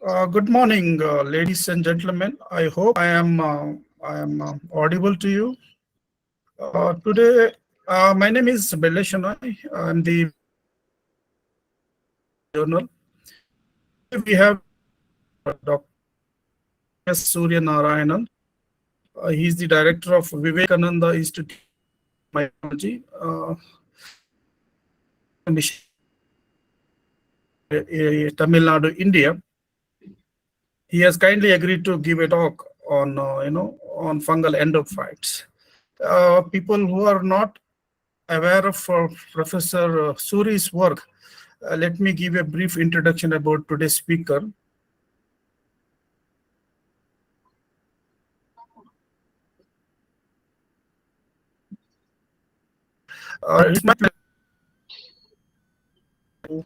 Good morning, ladies and gentlemen. I hope I am audible to you. Today, my name is Belle Shenoy. I'm the journal. We have Dr. S. Suryanarayanan. He's the director of Vivekananda Institute of Mycology, Tamil Nadu, India. He has kindly agreed to give a talk on, on fungal endophytes. People who are not aware of Professor Suri's work, let me give a brief introduction about today's speaker. It's my pleasure to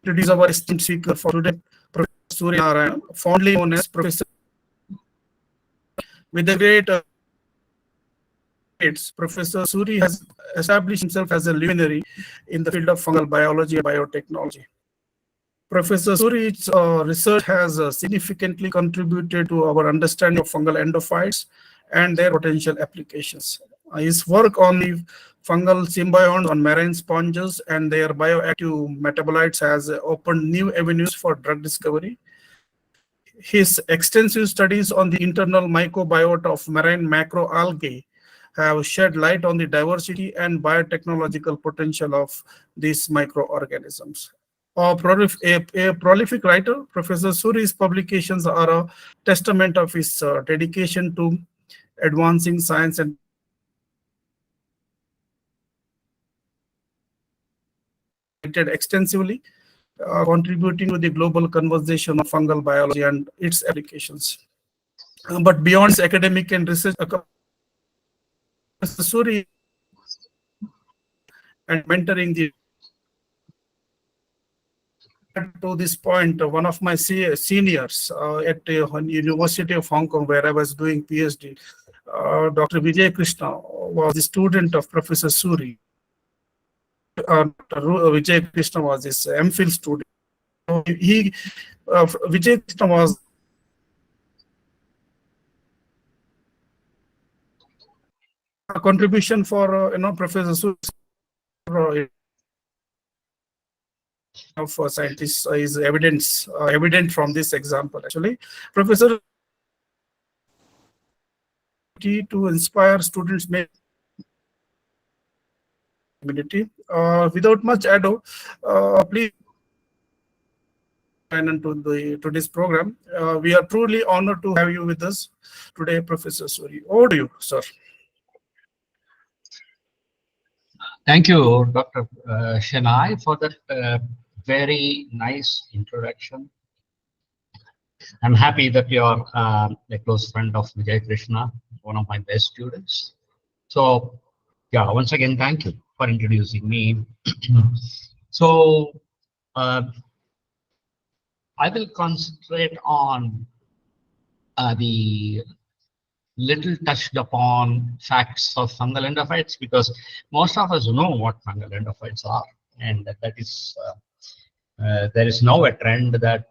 introduce our esteemed speaker for today, Professor Suryanarayanan, fondly known as Professor. With the great Professor Suri has established himself as a luminary in the field of fungal biology and biotechnology. Professor Suri's research has significantly contributed to our understanding of fungal endophytes and their potential applications. His work on the fungal symbionts on marine sponges and their bioactive metabolites has opened new avenues for drug discovery. His extensive studies on the internal microbiota of marine macroalgae have shed light on the diversity and biotechnological potential of these microorganisms. A prolific writer, Professor Suri's publications are a testament of his dedication to advancing science and extensively, contributing to the global conversation of fungal biology and its applications. But beyond his academic and research, Professor Suri and mentoring the to this point, one of my seniors at the University of Hong Kong, where I was doing PhD, Dr. Vijay Krishna was the student of Professor Suri. Dr. Vijay Krishna was his MPhil student. Vijay Krishna was a contribution for Professor Suri of scientists is evident from this example. Actually, Professor to inspire students community. Without much ado, please join to this program. We are truly honored to have you with us today, Professor Suri. Over to you, sir. Thank you, Dr. Chennai, for that very nice introduction. I'm happy that you're a close friend of Vijay Krishna, one of my best students. So, yeah, once again, thank you for introducing me. So, I will concentrate on the little touched upon facts of fungal endophytes, because most of us know what fungal endophytes are, and that is there is now a trend that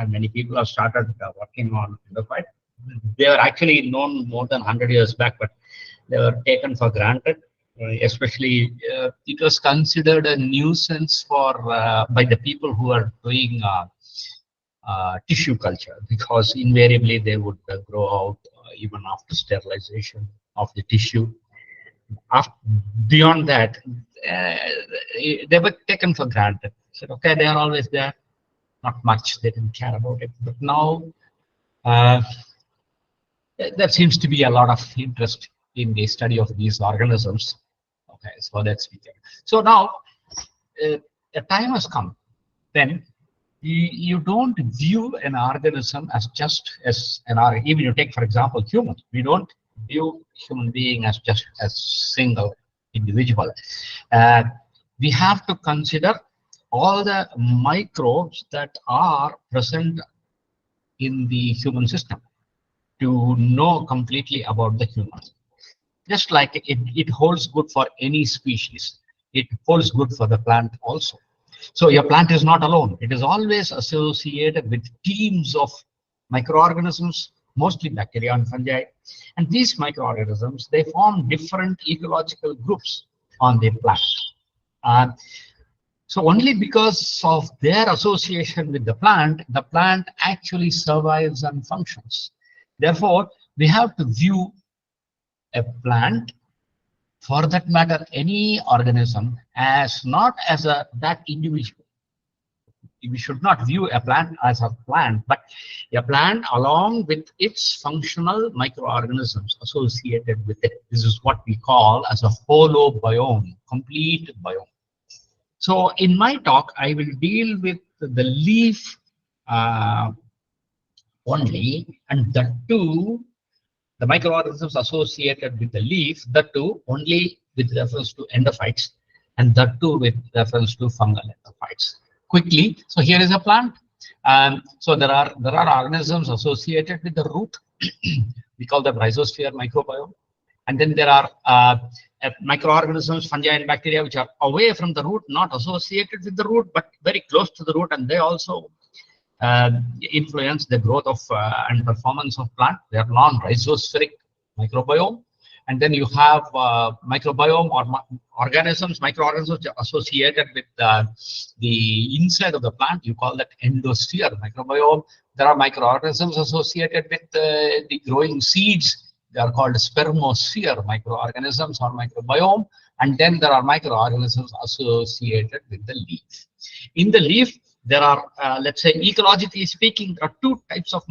many people have started working on endophyte. They were actually known more than 100 years back, but they were taken for granted. Especially, it was considered a nuisance for by the people who are doing tissue culture, because invariably they would grow out even after sterilization of the tissue. Beyond that, they were taken for granted. Said, okay, they are always there. Not much, they didn't care about it. But now, there seems to be a lot of interest in the study of these organisms. Okay, so that's it. So now, a time has come when you don't view an organism as just as an organism. Even you take, for example, humans. We don't view human being as just a single individual. We have to consider all the microbes that are present in the human system to know completely about the human. Just like it holds good for any species, it holds good for the plant also. So your plant is not alone. It is always associated with teams of microorganisms, mostly bacteria and fungi. And these microorganisms, they form different ecological groups on the plant. So only because of their association with the plant actually survives and functions. Therefore, we have to view a plant, for that matter, any organism, as not as that individual. We should not view a plant as a plant, but a plant along with its functional microorganisms associated with it. This is what we call as a holobiome, complete biome. So in my talk, I will deal with the leaf only, and that too, the microorganisms associated with the leaf, that too only with reference to endophytes, and that too with reference to fungal endophytes. Quickly, so here is a plant. So there are organisms associated with the root. We call them rhizosphere microbiome. And then there are microorganisms, fungi and bacteria, which are away from the root, not associated with the root, but very close to the root, and they also influence the growth of and performance of plant. They are non-rhizospheric microbiome. And then you have microbiome or microorganisms associated with the inside of the plant. You call that endosphere microbiome. There are microorganisms associated with the growing seeds. They are called spermosphere microorganisms or microbiome. And then there are microorganisms associated with the leaf. In the leaf, there are, let's say, ecologically speaking, there are two types of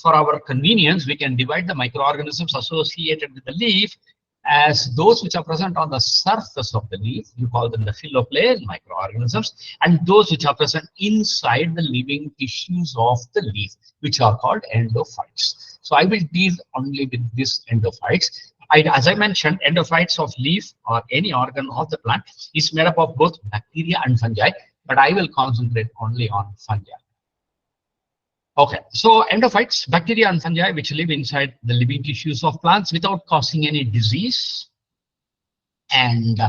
for our convenience, we can divide the microorganisms associated with the leaf as those which are present on the surface of the leaf. You call them the phylloclase microorganisms, and those which are present inside the living tissues of the leaf, which are called endophytes. So I will deal only with these endophytes. As I mentioned, endophytes of leaf or any organ of the plant is made up of both bacteria and fungi, but I will concentrate only on fungi. Okay, so endophytes, bacteria and fungi, which live inside the living tissues of plants without causing any disease. And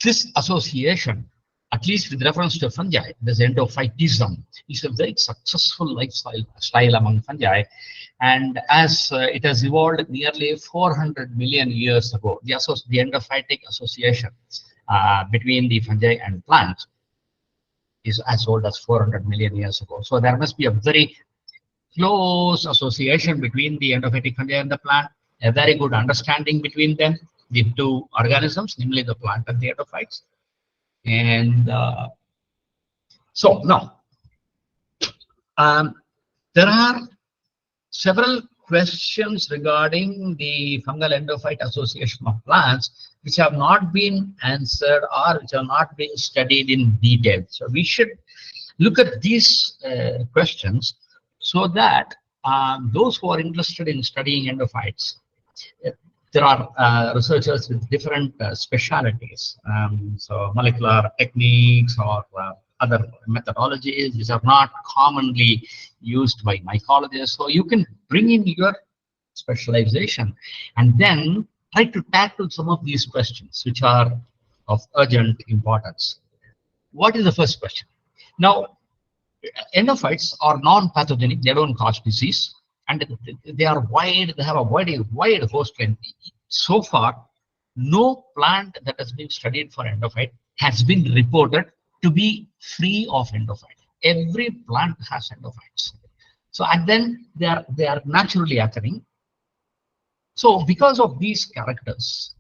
this association, at least with reference to fungi, this endophytism is a very successful lifestyle among fungi. And as it has evolved nearly 400 million years ago, the endophytic association between the fungi and plants is as old as 400 million years ago. So there must be a very close association between the endophytic fungi and the plant, a very good understanding between them, the two organisms, namely the plant and the endophytes. And so now, there are several questions regarding the fungal endophyte association of plants which have not been answered or which have not been studied in detail. So we should look at these questions so that those who are interested in studying endophytes, there are researchers with different specialities, so molecular techniques or other methodologies which are not commonly used by mycologists. So you can bring in your specialization and then try to tackle some of these questions which are of urgent importance. What is the first question? Now, endophytes are non-pathogenic, they don't cause disease, and they are wide, they have a wide host length. So far, no plant that has been studied for endophyte has been reported to be free of endophyte. Every plant has endophytes. So and then they are naturally occurring. So because of these characters,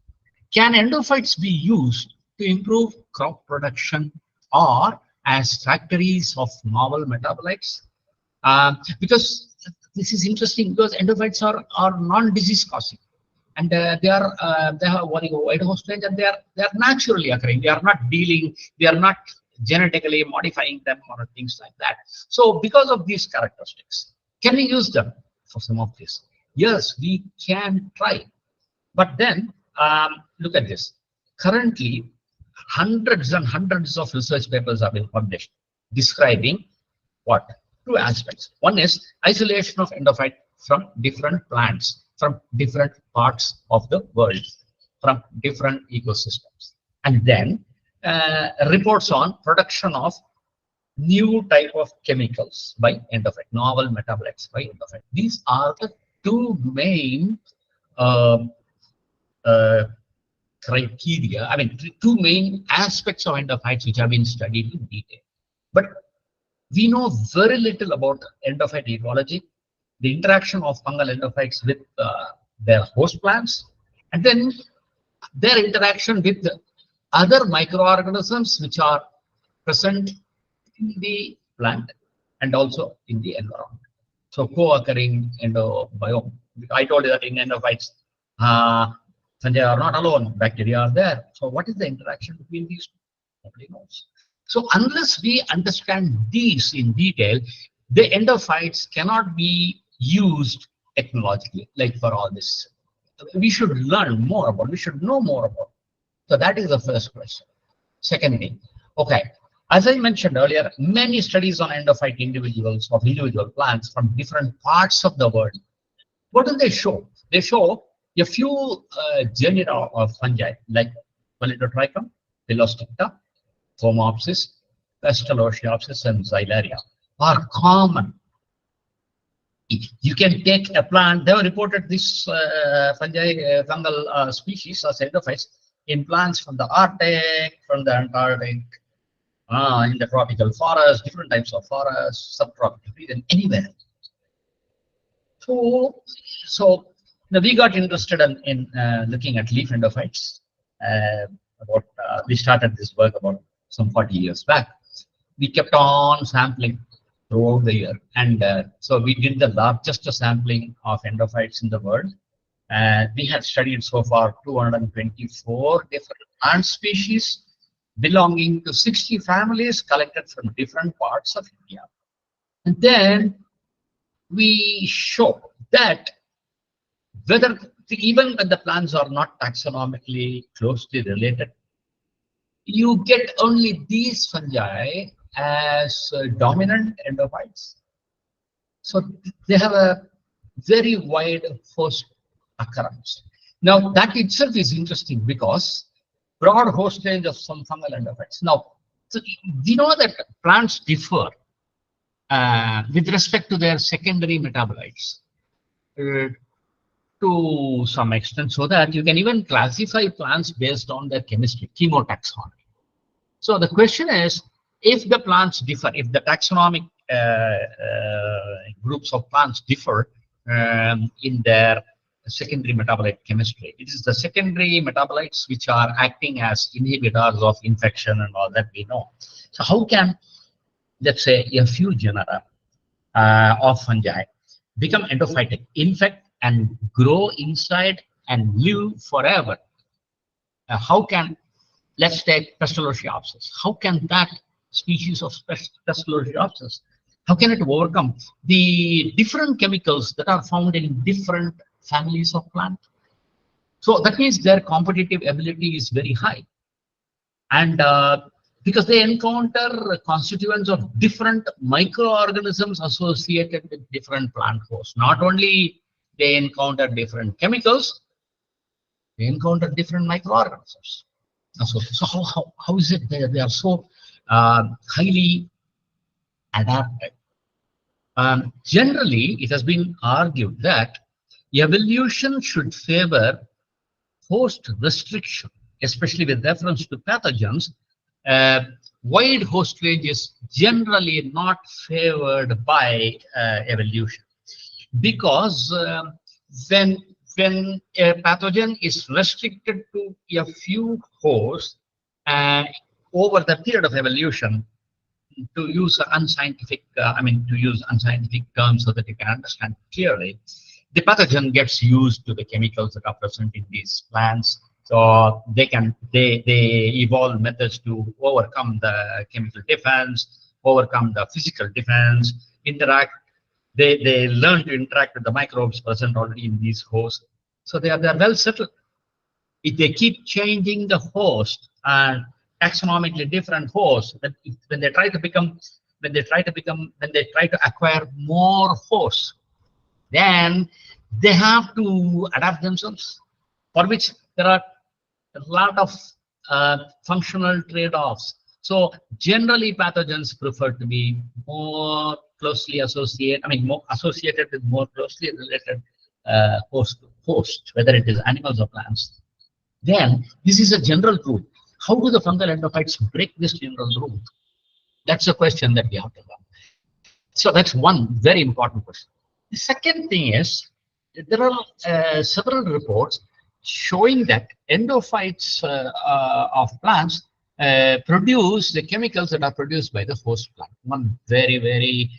can endophytes be used to improve crop production or as factories of novel metabolites? Because this is interesting because endophytes are non-disease causing, and they have a wide host range, and they are naturally occurring. They are not dealing. They are not genetically modifying them or things like that. So because of these characteristics, can we use them for some of this? Yes, we can try. But then look at this. Currently, hundreds and hundreds of research papers have been published describing what? Two aspects. One is isolation of endophyte from different plants, from different parts of the world, from different ecosystems. And then reports on production of new type of chemicals by endophyte, novel metabolites by endophyte. These are the two main uh, uh, criteria, I mean, two main aspects of endophytes which have been studied in detail. But we know very little about endophyte ecology, the interaction of fungal endophytes with their host plants, and then their interaction with other microorganisms which are present in the plant and also in the environment. So co-occurring endobiome. I told you that in endophytes, fungi are not alone, bacteria are there. So what is the interaction between these two? Nobody knows. So unless we understand these in detail, the endophytes cannot be used technologically, like for all this. We should learn more about, we should know more about. So that is the first question. Second thing, okay, as I mentioned earlier, many studies on endophyte individuals of individual plants from different parts of the world. What do they show? They show a few genera of fungi like Polydotrichum, Pilosticta, Phomopsis, Pestalozziopsis, and Xylaria are common. You can take a plant. They have reported this fungal species as endophytes in plants from the Arctic, from the Antarctic, in the tropical forest, different types of forests, subtropical region, anywhere. So now we got interested in looking at leaf endophytes. We started this work about some 40 years back. We kept on sampling throughout the year, and so we did the largest sampling of endophytes in the world. We have studied so far 224 different plant species belonging to 60 families collected from different parts of India. And then we show that whether even when the plants are not taxonomically closely related, you get only these fungi as dominant endophytes. So they have a very wide host occurrence. Now that itself is interesting because broad host range of some fungal endophytes. Now, so we know that plants differ with respect to their secondary metabolites to some extent, so that you can even classify plants based on their chemistry, chemotaxonomy. So the question is, if the plants differ, if the taxonomic groups of plants differ in their secondary metabolite chemistry, it is the secondary metabolites which are acting as inhibitors of infection and all that we know. So how can, let's say, a few genera of fungi become endophytic, infect and grow inside and live forever? How can, let's take Pestalozziopsis. How can that species of Pestalozziopsis, how can it overcome the different chemicals that are found in different families of plant? So that means their competitive ability is very high. And because they encounter constituents of different microorganisms associated with different plant hosts. Not only they encounter different chemicals, they encounter different microorganisms. So how is it they are so highly adapted? Generally, it has been argued that evolution should favor host restriction, especially with reference to pathogens. Wide host range is generally not favored by evolution, because when a pathogen is restricted to a few hosts over the period of evolution, to use unscientific, to use unscientific terms so that you can understand clearly, the pathogen gets used to the chemicals that are present in these plants. So they evolve methods to overcome the chemical defense, overcome the physical defense, interact. They learn to interact with the microbes present already in these hosts. So they are well settled. If they keep changing the host and taxonomically different hosts, that when they try to acquire more hosts, then they have to adapt themselves, for which there are a lot of functional trade-offs. So generally pathogens prefer to be more closely associated, more associated with more closely related host, whether it is animals or plants. Then this is a general rule. How do the fungal endophytes break this general rule? That's a question that we have to learn. So that's one very important question. The second thing is there are several reports showing that endophytes of plants produce the chemicals that are produced by the host plant. One very, very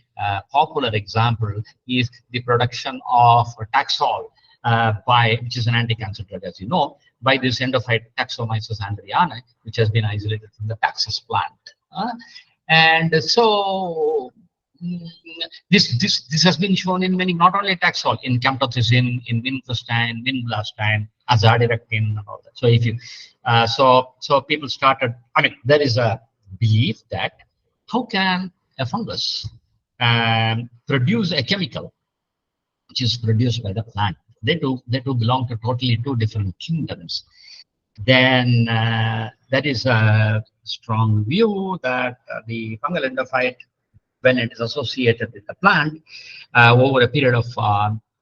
popular example is the production of Taxol which is an anti-cancer drug, as you know, by this endophyte Taxomyces andreanae, which has been isolated from the Taxus plant. And so this has been shown in many, not only Taxol, in camptothecin, in vincristine, vinblastine, azadirachtin, and all that. So if you, so people started. There is a belief that how can a fungus produce a chemical which is produced by the plant? They two belong to totally two different kingdoms. Then that is a strong view that the fungal endophyte, when it is associated with the plant over a period of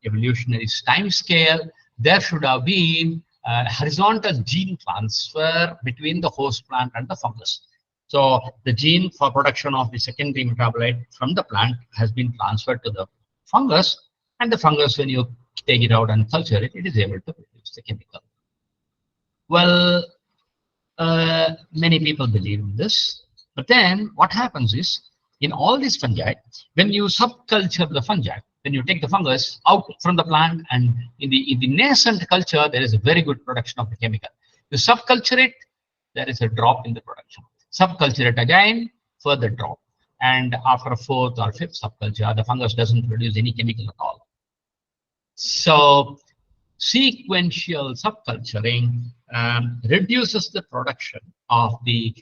evolutionary time scale, there should have been horizontal gene transfer between the host plant and the fungus. So the gene for production of the secondary metabolite from the plant has been transferred to the fungus, and the fungus, when you take it out and culture it, it is able to produce the chemical. Well, many people believe in this, but then what happens is, in all these fungi, when you subculture the fungi, when you take the fungus out from the plant, and in the nascent culture, there is a very good production of the chemical. You subculture it, there is a drop in the production. Subculture it again, further drop. And after a fourth or fifth subculture, the fungus doesn't produce any chemical at all. So sequential subculturing reduces the production of the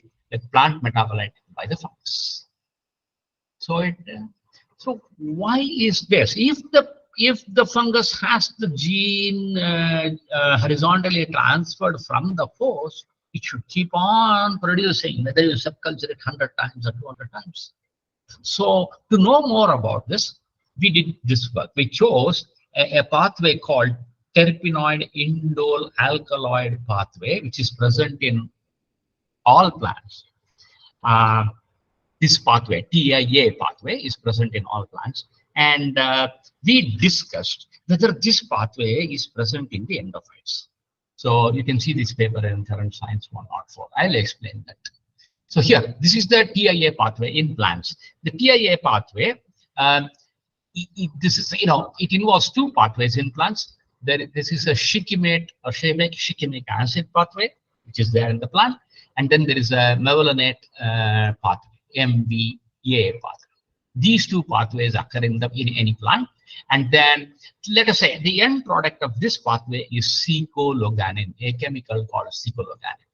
plant metabolite by the fungus. So so why is this? If the fungus has the gene horizontally transferred from the host, it should keep on producing, whether you subculture it 100 times or 200 times. So to know more about this, we did this work. We chose a pathway called terpenoid indole alkaloid pathway, which is present in all plants. This pathway, TIA pathway, is present in all plants. And we discussed whether this pathway is present in the endophytes. So you can see this paper in Current Science 104. I'll explain that. So here, this is the TIA pathway in plants. The TIA pathway, this is, it involves two pathways in plants. This is a shikimate or shikimic acid pathway, which is there in the plant. And then there is a mevalonate pathway, MVA pathway. These two pathways occur in any plant. And then, let us say, the end product of this pathway is cicologanin, a chemical called cicologanin.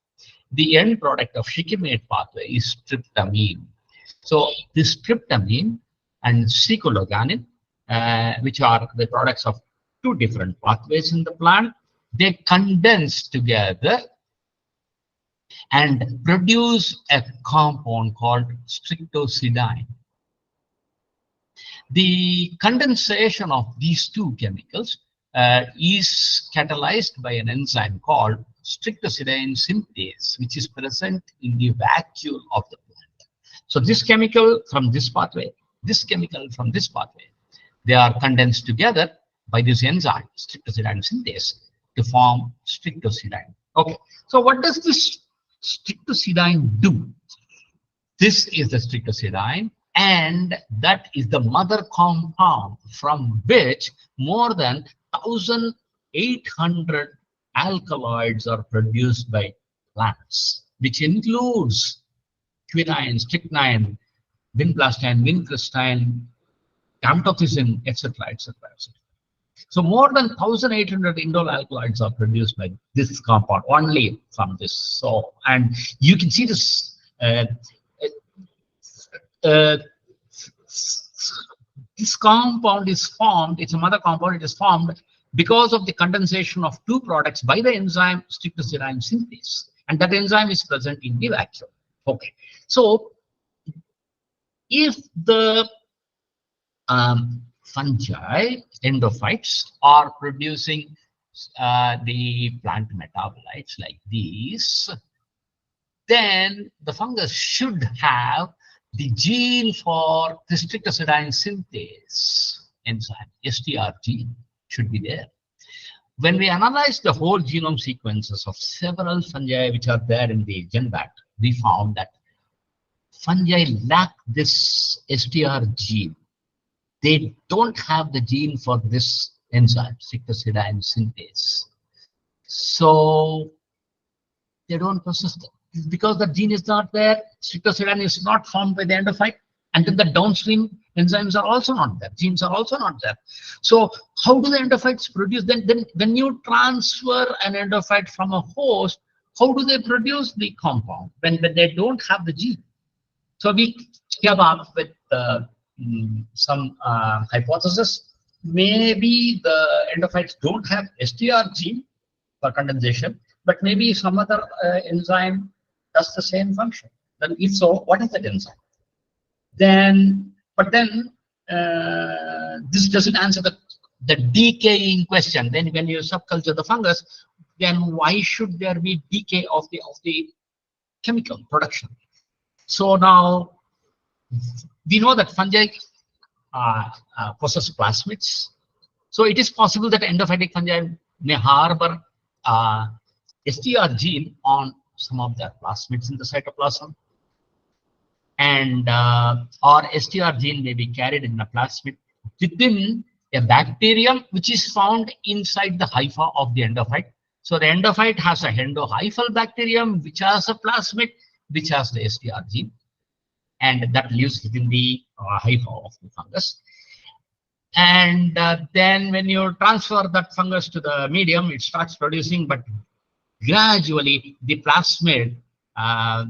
The end product of shikimate pathway is tryptamine. So this tryptamine and cicologanin, which are the products of two different pathways in the plant, they condense together and produce a compound called strictocidine. The condensation of these two chemicals is catalyzed by an enzyme called strictocidine synthase, which is present in the vacuole of the plant. So this chemical from this pathway, this chemical from this pathway, they are condensed together by this enzyme, strictocidine synthase, to form strictocidine. Okay, so what does this strictocidine do? This is the strictocidine, and that is the mother compound from which more than 1,800 alkaloids are produced by plants, which includes quinine, strychnine, vinblastine, vincristine, camptothecin, etc., etc., etc. So more than 1,800 indole alkaloids are produced by this compound, only from this. So, and you can see this. This compound is formed, it's a mother compound, it is formed because of the condensation of two products by the enzyme strictocidine synthase. And that enzyme is present in the vacuole. Okay, so if the fungi, endophytes, are producing the plant metabolites like these, then the fungus should have the gene for citric acidine synthase enzyme, STR gene, should be there. When we analyze the whole genome sequences of several fungi which are there in the GenBank, we found that fungi lack this STR gene. They don't have the gene for this enzyme, citric acidine synthase. So they don't process it. Because the gene is not there, citric acidine is not formed by the endophyte, and then the downstream enzymes are also not there, genes are also not there. So how do the endophytes produce? Then when you transfer an endophyte from a host, how do they produce the compound when they don't have the gene? So we came up with some hypothesis. Maybe the endophytes don't have STR gene for condensation, but maybe some other enzyme does the same function. Then if so, what is that enzyme? But then this doesn't answer the decaying question. Then when you subculture the fungus, then why should there be decay of the chemical production? So now we know that fungi possess plasmids. So it is possible that endophytic fungi may harbor STR gene on some of their plasmids in the cytoplasm, and or STR gene may be carried in a plasmid within a bacterium which is found inside the hypha of the endophyte. So the endophyte has a endohyphal bacterium which has a plasmid which has the STR gene, and that lives within the hypha of the fungus. And then when you transfer that fungus to the medium, it starts producing, but gradually the plasmid,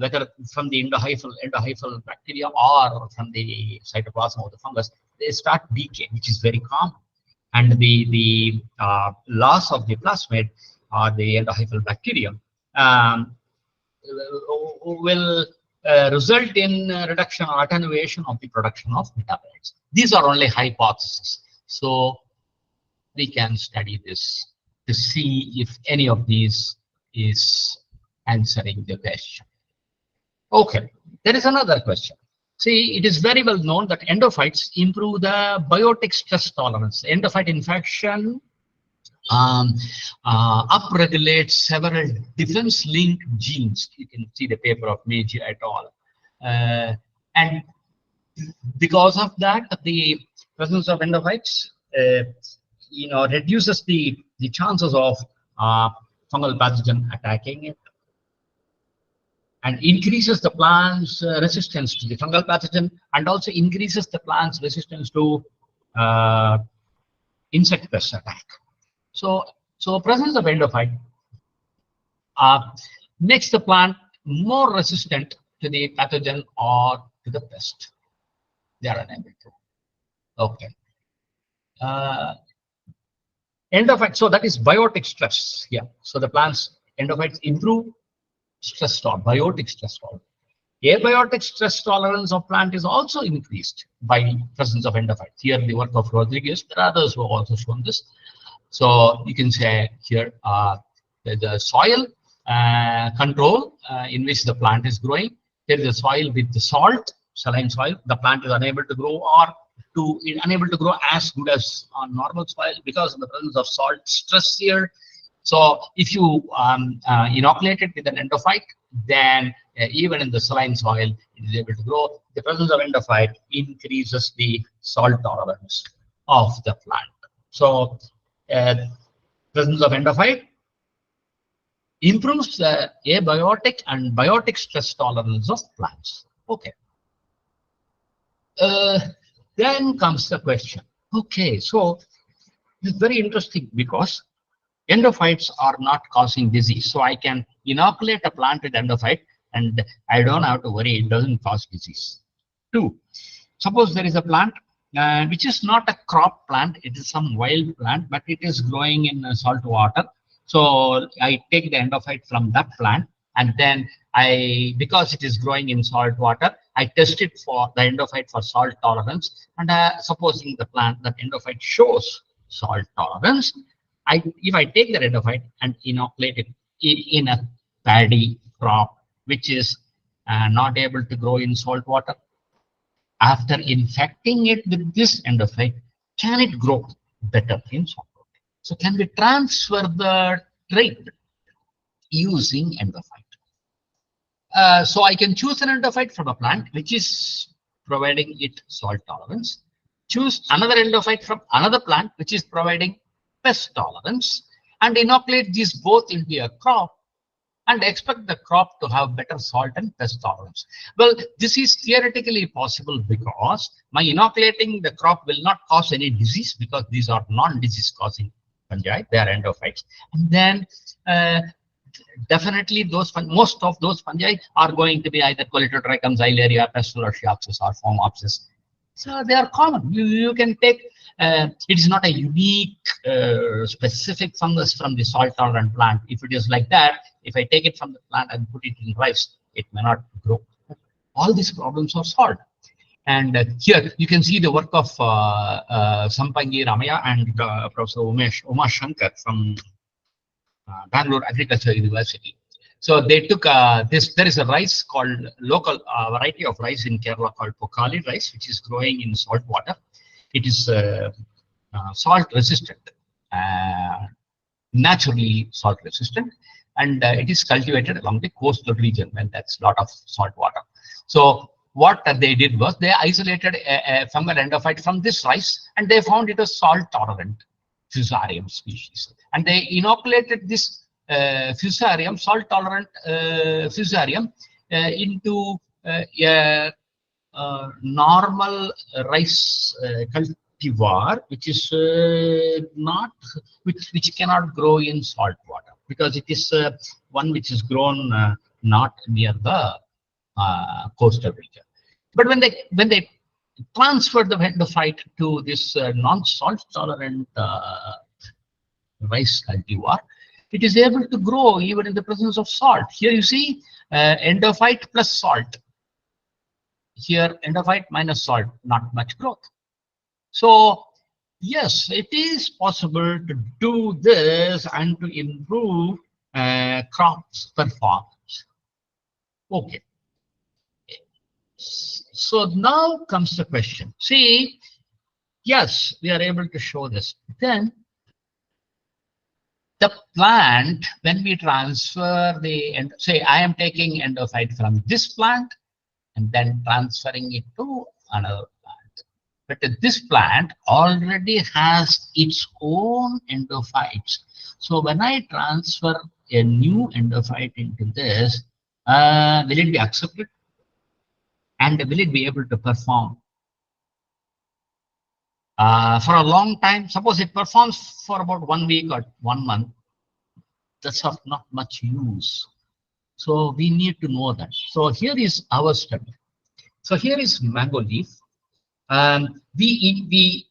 whether from the endohyphal bacteria or from the cytoplasm of the fungus, they start decay, which is very common. And the loss of the plasmid or the endohyphal bacterium will result in reduction or attenuation of the production of metabolites. These are only hypotheses. So we can study this to see if any of these is answering the question. Okay, there is another question. See, it is very well known that endophytes improve the biotic stress tolerance. Endophyte infection upregulates several defense-linked genes. You can see the paper of Meiji et al. And because of that, the presence of endophytes, reduces the chances of fungal pathogen attacking it, and increases the plant's resistance to the fungal pathogen, and also increases the plant's resistance to insect pest attack. So presence of endophyte makes the plant more resistant to the pathogen or to the pest. They are unable to. Okay. Endophyte, so that is biotic stress. Yeah. So the plant's endophytes improve stress tolerance, biotic stress tolerance. Abiotic stress tolerance of plant is also increased by presence of endophytes. Here, the work of Rodriguez. There are others who have also shown this. So you can say here the soil control in which the plant is growing. Here is the soil with the salt, saline soil. The plant is unable to grow unable to grow as good as on normal soil because of the presence of salt stress here. So if you inoculate it with an endophyte, then even in the saline soil, it is able to grow. The presence of endophyte increases the salt tolerance of the plant. So presence of endophyte improves the abiotic and biotic stress tolerance of plants. Okay. Then comes the question. Okay, so it's very interesting because endophytes are not causing disease. So I can inoculate a plant with endophyte and I don't have to worry, it doesn't cause disease. 2, suppose there is a plant which is not a crop plant, it is some wild plant, but it is growing in salt water. So I take the endophyte from that plant and then because it is growing in salt water, I tested for the endophyte for salt tolerance, and supposing the plant that endophyte shows salt tolerance, if I take the endophyte and inoculate it in a paddy crop which is not able to grow in salt water, after infecting it with this endophyte, can it grow better in salt water? So can we transfer the trait using endophyte? So I can choose an endophyte from a plant which is providing it salt tolerance, choose another endophyte from another plant which is providing pest tolerance, and inoculate these both into a crop and expect the crop to have better salt and pest tolerance. Well, this is theoretically possible because my inoculating the crop will not cause any disease, because these are non-disease causing fungi, they are endophytes. And then definitely most of those fungi are going to be either Colitotrichum, Xylaria, Pestalozziopsis, or Phomopsis. So they are common. You can take, it is not a unique specific fungus from the salt tolerant plant. If it is like that, if I take it from the plant and put it in rice, it may not grow. All these problems are solved. And here you can see the work of Sampangi Ramaya and Professor Uma Shankar from Bangalore Agricultural University. So they took there is a rice called local variety of rice in Kerala called Pokali rice, which is growing in salt water. It is salt resistant, naturally salt resistant, and it is cultivated along the coastal region when that's a lot of salt water. So what they did was they isolated a fungal endophyte from this rice, and they found it a salt tolerant Fusarium species, and they inoculated this Fusarium, salt tolerant Fusarium, into a normal rice cultivar, which is which cannot grow in salt water, because it is one which is grown not near the coastal region. But when they transferred the endophyte to this non-salt tolerant rice cultivar, it is able to grow even in the presence of salt. Here you see endophyte plus salt. Here endophyte minus salt, not much growth. So yes, it is possible to do this and to improve crops performance. Okay. So now comes the question. See, yes, we are able to show this. Then the plant, when we transfer say I am taking endophyte from this plant and then transferring it to another plant. But this plant already has its own endophytes. So when I transfer a new endophyte into this, will it be accepted? And will it be able to perform for a long time? Suppose it performs for about 1 week or 1 month. That's of not much use. So we need to know that. So here is our study. So here is mango leaf. We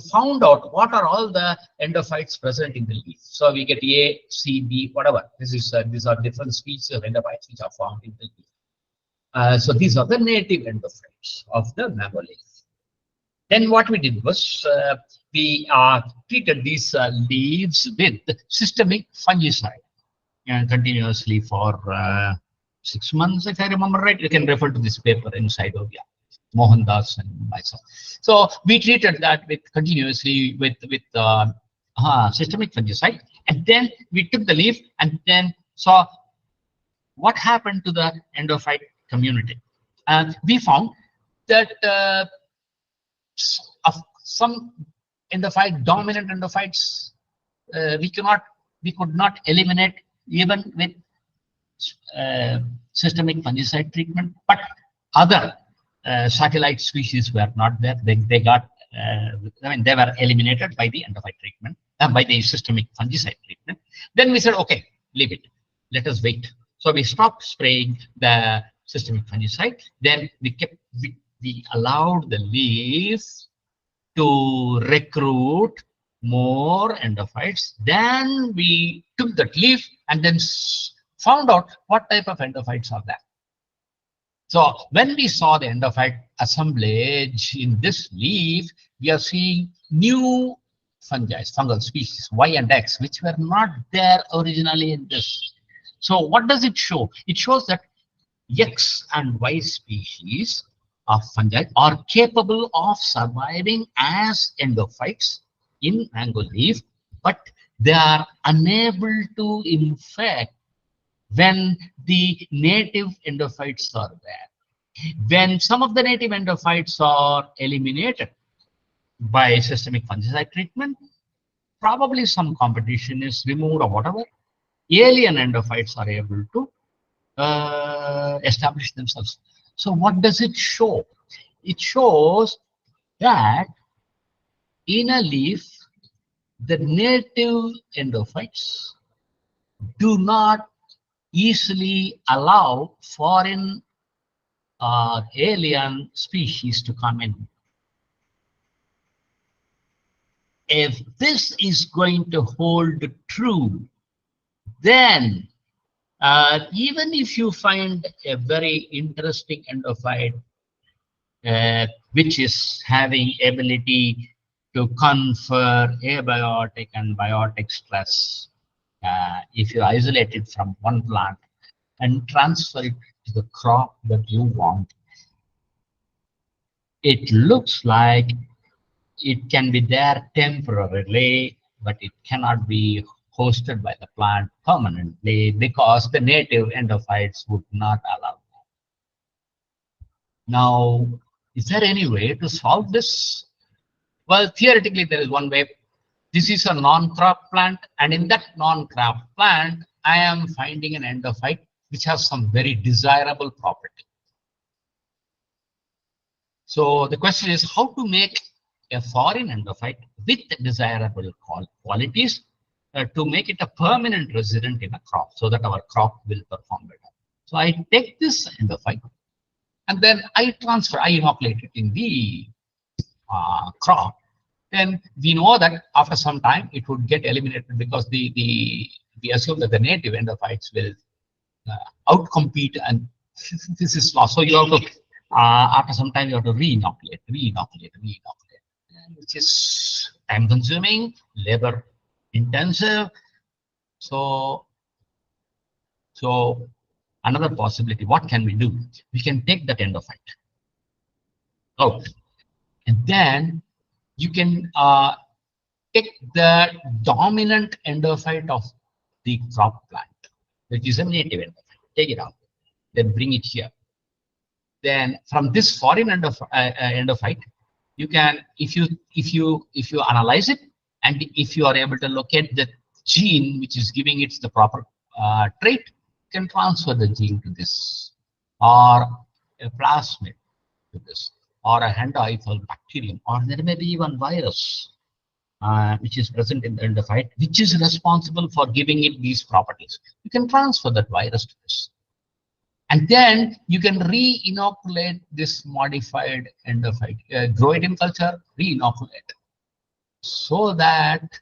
found out what are all the endophytes present in the leaf. So we get A, C, B, whatever. These are different species of endophytes which are found in the leaf. So these are the native endophytes of the mango leaf. Then what we did was we treated these leaves with systemic fungicide and continuously for 6 months, if I remember right. You can refer to this paper inside of Mohandas and myself. So we treated that with continuously with systemic fungicide, and then we took the leaf and then saw what happened to the endophyte community. And we found that of some dominant endophytes we could not eliminate even with systemic fungicide treatment, but other satellite species were not there. They got they were eliminated by the endophyte treatment, by the systemic fungicide treatment. Then we said, okay, leave it, let us wait. So we stopped spraying the systemic fungicide. Then we allowed the leaf to recruit more endophytes. Then we took that leaf and then found out what type of endophytes are there. So when we saw the endophyte assemblage in this leaf, we are seeing new fungi, fungal species, Y and X, which were not there originally in this. So what does it show? It shows that X and Y species of fungi are capable of surviving as endophytes in mango leaf, but they are unable to infect when the native endophytes are there. When some of the native endophytes are eliminated by systemic fungicide treatment, probably some competition is removed or whatever, alien endophytes are able to establish themselves. So what does it show? It shows that in a leaf, the native endophytes do not easily allow foreign alien species to come in. If this is going to hold true, then even if you find a very interesting endophyte which is having ability to confer abiotic and biotic stress, if you isolate it from one plant and transfer it to the crop that you want, it looks like it can be there temporarily, but it cannot be hosted by the plant permanently because the native endophytes would not allow that. Now, is there any way to solve this? Well, theoretically, there is one way. This is a non-crop plant, and in that non-crop plant, I am finding an endophyte which has some very desirable property. So the question is how to make a foreign endophyte with desirable qualities to make it a permanent resident in a crop so that our crop will perform better. So I take this endophyte and then I inoculate it in the crop. Then we know that after some time it would get eliminated because we assume that the native endophytes will outcompete, and this is lost. So you have to after some time you have to re-inoculate, which is time consuming, labor intensive. So another possibility, what can we do? We can take that endophyte out, and then you can take the dominant endophyte of the crop plant, which is a native endophyte. Take it out, then bring it here. Then from this foreign endophyte, you can, if you analyze it, and if you are able to locate the gene which is giving it the proper trait, you can transfer the gene to this, or a plasmid to this, or a hendoethyl bacterium, or there may be even virus which is present in the endophyte, which is responsible for giving it these properties. You can transfer that virus to this. And then you can re-inoculate this modified endophyte, grow it in culture, re-inoculate, so that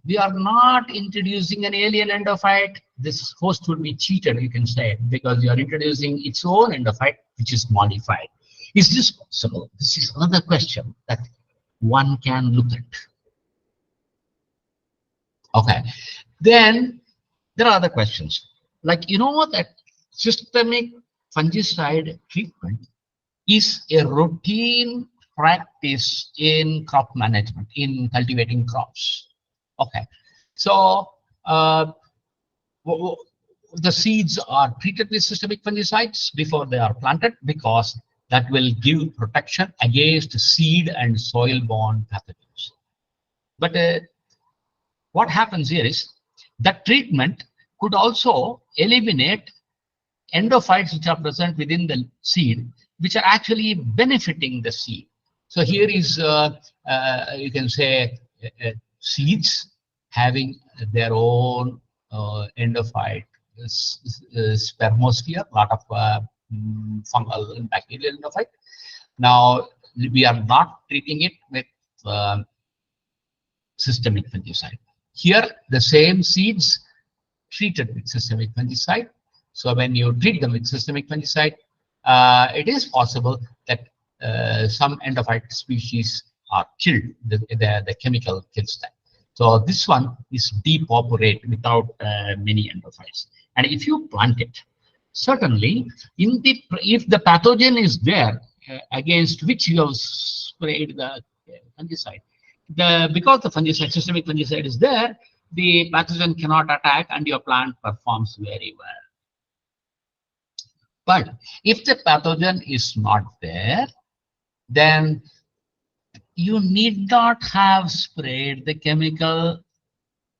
we are not introducing an alien endophyte. This host would be cheated, you can say, because you are introducing its own endophyte, which is modified. Is this possible? This is another question that one can look at. Okay, then there are other questions. Like, you know that systemic fungicide treatment is a routine practice in crop management, in cultivating crops. Okay, so the seeds are treated with systemic fungicides before they are planted because that will give protection against seed and soil-borne pathogens. But what happens here is that treatment could also eliminate endophytes which are present within the seed, which are actually benefiting the seed. So here is, you can say, seeds having their own endophyte spermosphere, a lot of fungal and bacterial endophyte. Now, we are not treating it with systemic fungicide. Here, the same seeds treated with systemic fungicide. So when you treat them with systemic fungicide, it is possible that some endophyte species are killed. The chemical kills them. So this one is depopulate without many endophytes. And if you plant it, certainly if the pathogen is there against which you have sprayed the fungicide, because the fungicide, systemic fungicide is there, the pathogen cannot attack and your plant performs very well. But if the pathogen is not there, then you need not have sprayed the chemical,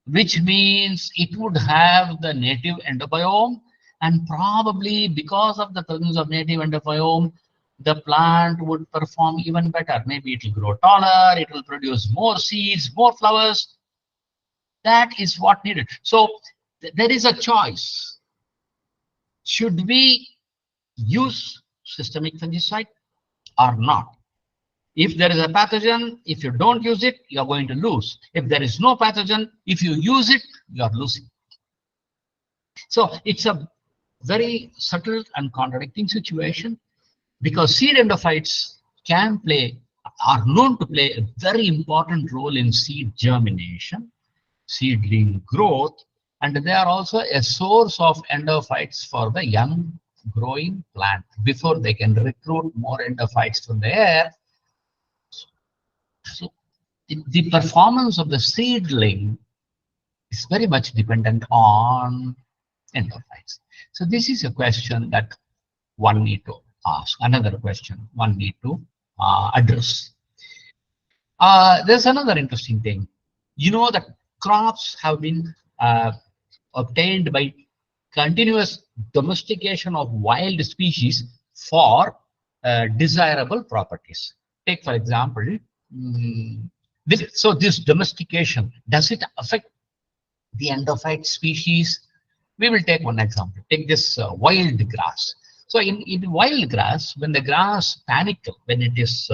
which means it would have the native endobiome, and probably because of the presence of native endobiome, the plant would perform even better. Maybe it will grow taller, it will produce more seeds, more flowers. That is what needed. So there is a choice. Should we use systemic fungicide or not? If there is a pathogen, if you don't use it, you're going to lose. If there is no pathogen, if you use it, you're losing. So it's a very subtle and contradicting situation, because seed endophytes are known to play a very important role in seed germination, seedling growth, and they are also a source of endophytes for the young growing plant. Before they can recruit more endophytes from the air, so the performance of the seedling is very much dependent on endophytes. So this is a question that one need to ask. Another question one need to address. There's another interesting thing. You know that crops have been obtained by continuous domestication of wild species for desirable properties. Take, for example, so this domestication, does it affect the endophyte species? We will take one example. Take this wild grass. So in wild grass, when the grass panicle, when it is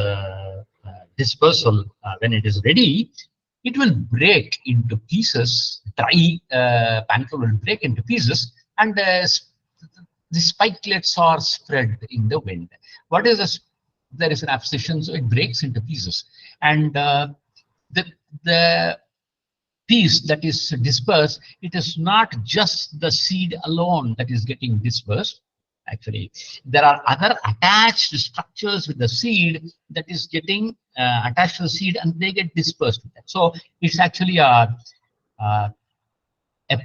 dispersal, when it is ready, it will break into pieces. Dry panicle will break into pieces, and the spikelets are spread in the wind. What is this? There is an abscission, so it breaks into pieces, and the piece that is dispersed, it is not just the seed alone that is getting dispersed. Actually, there are other attached structures with the seed that is getting attached to the seed, and they get dispersed with that. So it's actually a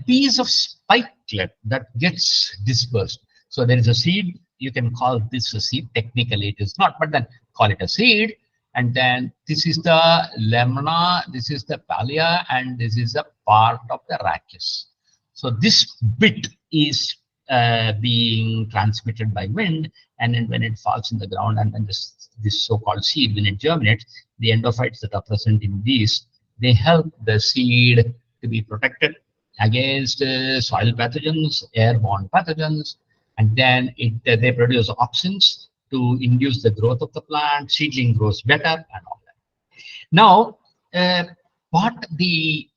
piece of spikelet that gets dispersed. So there is a seed. You can call this a seed. Technically, it is not, but then call it a seed. And then this is the lemna, this is the palea, and this is a part of the rachis. So this bit is being transmitted by wind, and then when it falls in the ground, and then this so-called seed, when it germinates, the endophytes that are present in these, they help the seed to be protected against soil pathogens, airborne pathogens, and then they produce auxins to induce the growth of the plant. Seedling grows better, and all that. Now, what the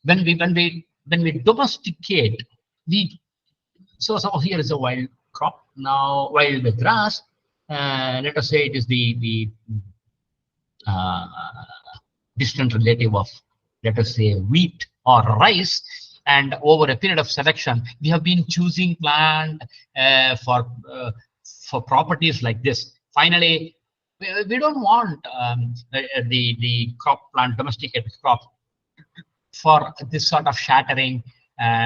when we domesticate, so here is a wild crop. Now, wild grass. Let us say it is the distant relative of, let us say, wheat or rice. And over a period of selection, we have been choosing plant for properties like this. Finally, we don't want the crop plant, domesticated crop, for this sort of shattering,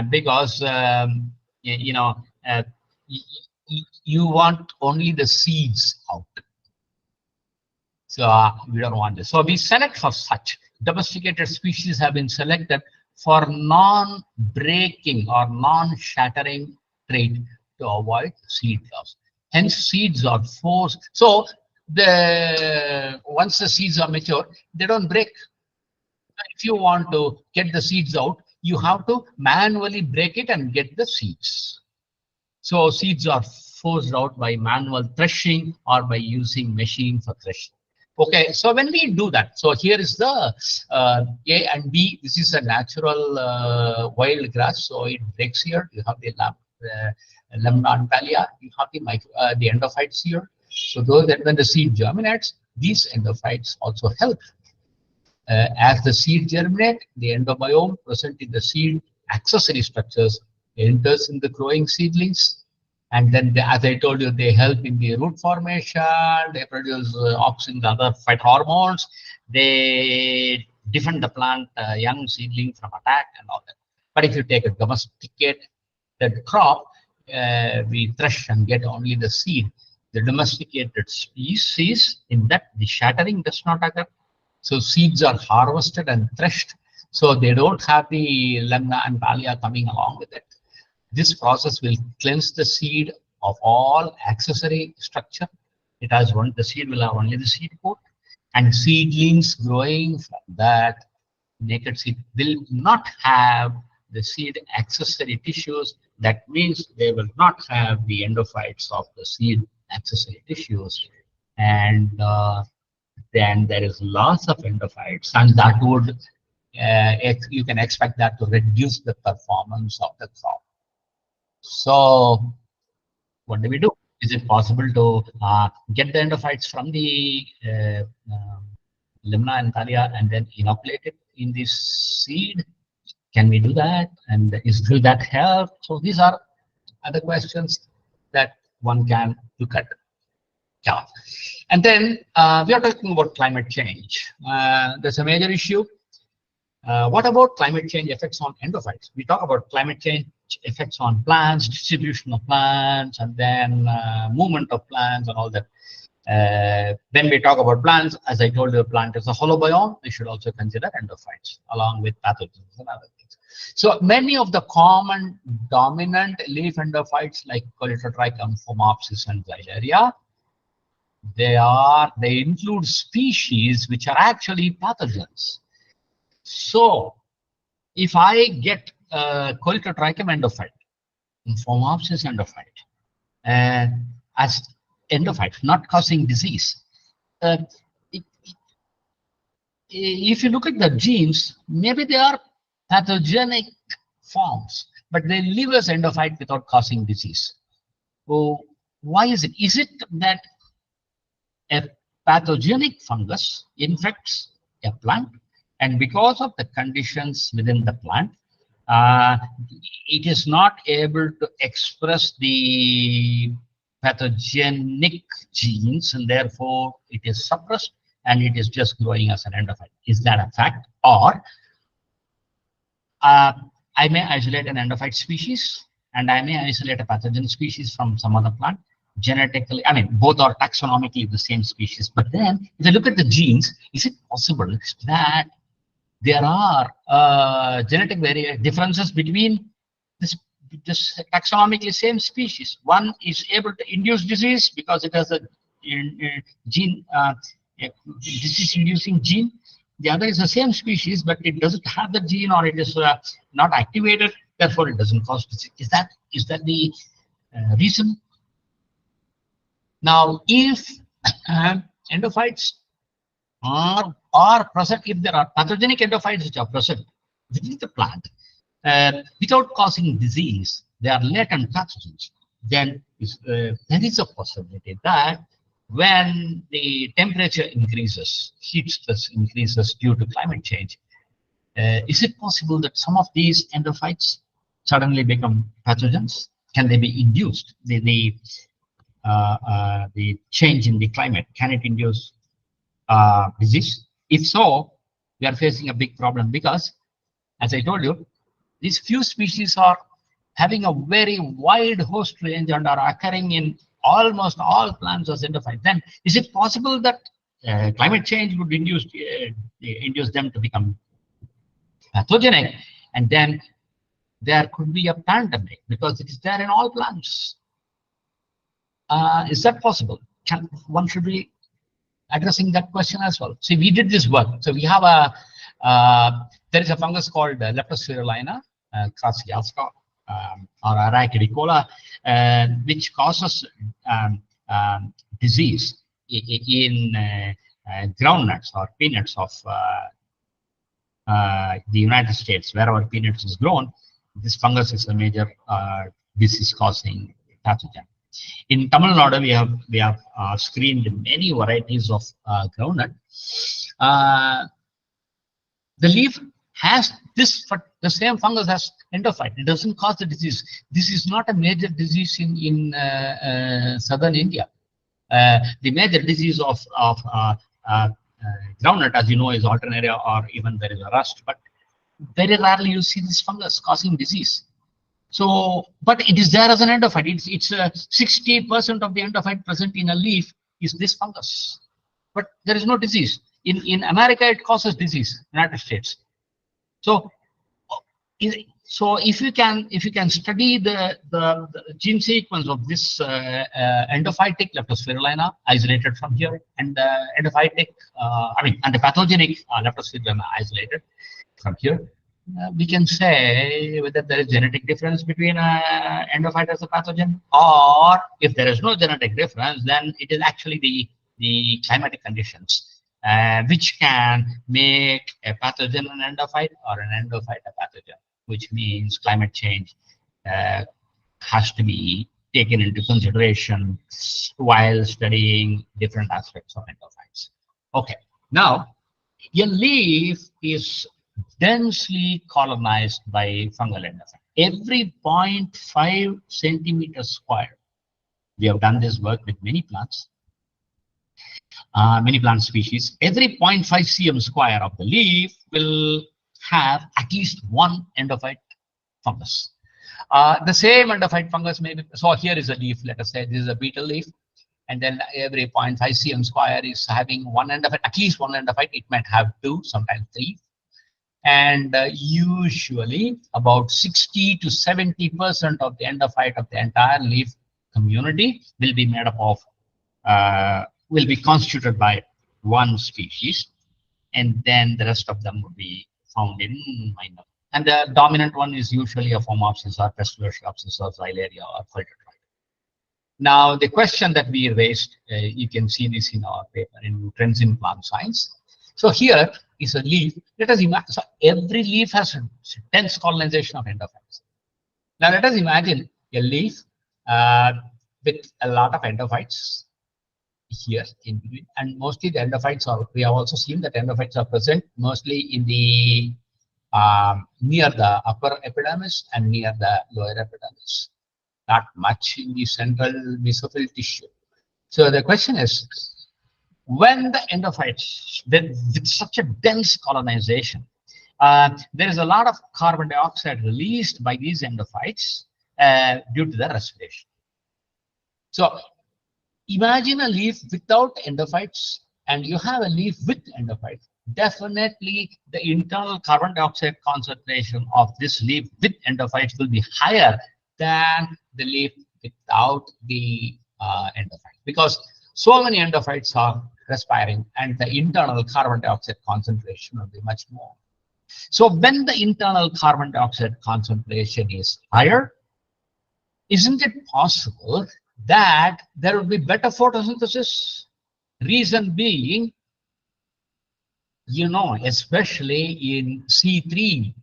because you want only the seeds out. So we don't want this. So we select for such. Domesticated species have been selected for non-breaking or non-shattering trait to avoid seed loss. Hence, seeds are forced. So once the seeds are mature, they don't break. If you want to get the seeds out, you have to manually break it and get the seeds. So seeds are forced out by manual threshing or by using machine for threshing. Okay, so when we do that, so here is the A and B. This is a natural wild grass, so it breaks here. You have the lamina and palea. You have the endophytes here. So those that when the seed germinates, these endophytes also help. As the seed germinate, the endobiome present in the seed accessory structures enters in the growing seedlings. And then, as I told you, they help in the root formation. They produce auxin, the other phytohormones. Hormones. They defend the plant, young seedling from attack and all that. But if you take a domesticated crop, we thresh and get only the seed. The domesticated species, in that the shattering does not occur. So seeds are harvested and threshed. So they don't have the lamina and palea coming along with it. This process will cleanse the seed of all accessory structure. It has one, the seed will have only the seed coat, and seedlings growing from that naked seed will not have the seed accessory tissues. That means they will not have the endophytes of the seed accessory tissues. And then there is loss of endophytes, and that would, you can expect that to reduce the performance of the crop. So what do we do? Is it possible to get the endophytes from the lamina and palea and then inoculate it in this seed? Can we do that? And will that help? So these are other questions that one can look at. Yeah. And then we are talking about climate change. There's a major issue. What about climate change effects on endophytes? We talk about climate change effects on plants, distribution of plants, and then movement of plants and all that. When we talk about plants, as I told you, a plant is a holobiome. We should also consider endophytes along with pathogens and other things. So many of the common dominant leaf endophytes like Coleotrichum, Phomopsis, and Xylaria, they include species which are actually pathogens. So if I get Coleotrichum endophyte, Phomopsis endophyte, as endophyte, not causing disease, if you look at the genes, maybe they are pathogenic forms, but they live as endophyte without causing disease. So why is it? Is it that a pathogenic fungus infects a plant, and because of the conditions within the plant, it is not able to express the pathogenic genes, and therefore it is suppressed and it is just growing as an endophyte? Is that a fact? Or I may isolate an endophyte species and I may isolate a pathogen species from some other plant. Genetically, I mean, both are taxonomically the same species. But then, if I look at the genes, is it possible that there are genetic differences between this taxonomically same species? One is able to induce disease because it has a gene, disease-inducing gene. The other is the same species, but it doesn't have the gene, or it is not activated. Therefore, it doesn't cause disease. Is that the reason? Now, if endophytes are present, if there are pathogenic endophytes which are present within the plant without causing disease, they are latent pathogens, then there is a possibility that when the temperature increases, heat stress increases due to climate change, is it possible that some of these endophytes suddenly become pathogens? Can they be induced? The change in the climate, can it induce disease? If so, we are facing a big problem, because, as I told you, these few species are having a very wide host range and are occurring in almost all plants as endophytes. Then, is it possible that climate change would induce them to become pathogenic, and then there could be a pandemic because it is there in all plants? Is that possible? One should be addressing that question as well. See, we did this work. So we have there is a fungus called Suryanarayanan, Crasiaska, or Arachidicola, which causes disease in groundnuts or peanuts of the United States, wherever peanuts is grown, this fungus is a major disease-causing pathogen. In Tamil Nadu, we have screened many varieties of groundnut. The leaf has this, the same fungus has endophyte. It doesn't cause the disease. This is not a major disease in southern India. The major disease of groundnut, as you know, is alternaria, or even there is a rust. But very rarely you see this fungus causing disease. So, but it is there as an endophyte. It's 60% of the endophyte present in a leaf is this fungus. But there is no disease. In America, it causes disease, United States. So, if you can study the gene sequence of this endophytic Leptospirulina isolated from here, and the endophytic, and the pathogenic Leptospirulina isolated from here, we can say whether there is genetic difference between endophyte as a pathogen, or if there is no genetic difference, then it is actually the climatic conditions which can make a pathogen an endophyte or an endophyte a pathogen, which means climate change has to be taken into consideration while studying different aspects of endophytes. Okay, now a leaf is densely colonized by fungal endophyte. Every 0.5 centimeters square. We have done this work with many plants, many plant species. Every 0.5 cm square of the leaf will have at least one endophyte fungus. The same endophyte fungus may be, so here is a leaf, let us say this is a beetle leaf, and then every 0.5 cm square is having one endophyte, at least one endophyte. It might have two, sometimes three. And usually about 60 to 70% of the endophyte of the entire leaf community will be made up of, will be constituted by one species, and then the rest of them will be found in minor. And the dominant one is usually a Phomopsis or Pestilentiopsis or Xylaria or Phytotroid. Now, the question that we raised, you can see this in our paper in Trends in Plant Science. So here is a leaf. Let us imagine, so every leaf has a dense colonization of endophytes. Now let us imagine a leaf with a lot of endophytes here in between, and mostly the endophytes are, we have also seen that endophytes are present mostly in the near the upper epidermis and near the lower epidermis, not much in the central mesophyll tissue. So the question is, when the endophytes, with such a dense colonization, there is a lot of carbon dioxide released by these endophytes due to the respiration. So imagine a leaf without endophytes, and you have a leaf with endophytes. Definitely the internal carbon dioxide concentration of this leaf with endophytes will be higher than the leaf without the endophyte, because so many endophytes are respiring, and the internal carbon dioxide concentration will be much more. So when the internal carbon dioxide concentration is higher, isn't it possible that there will be better photosynthesis? Reason being, you know, especially in C3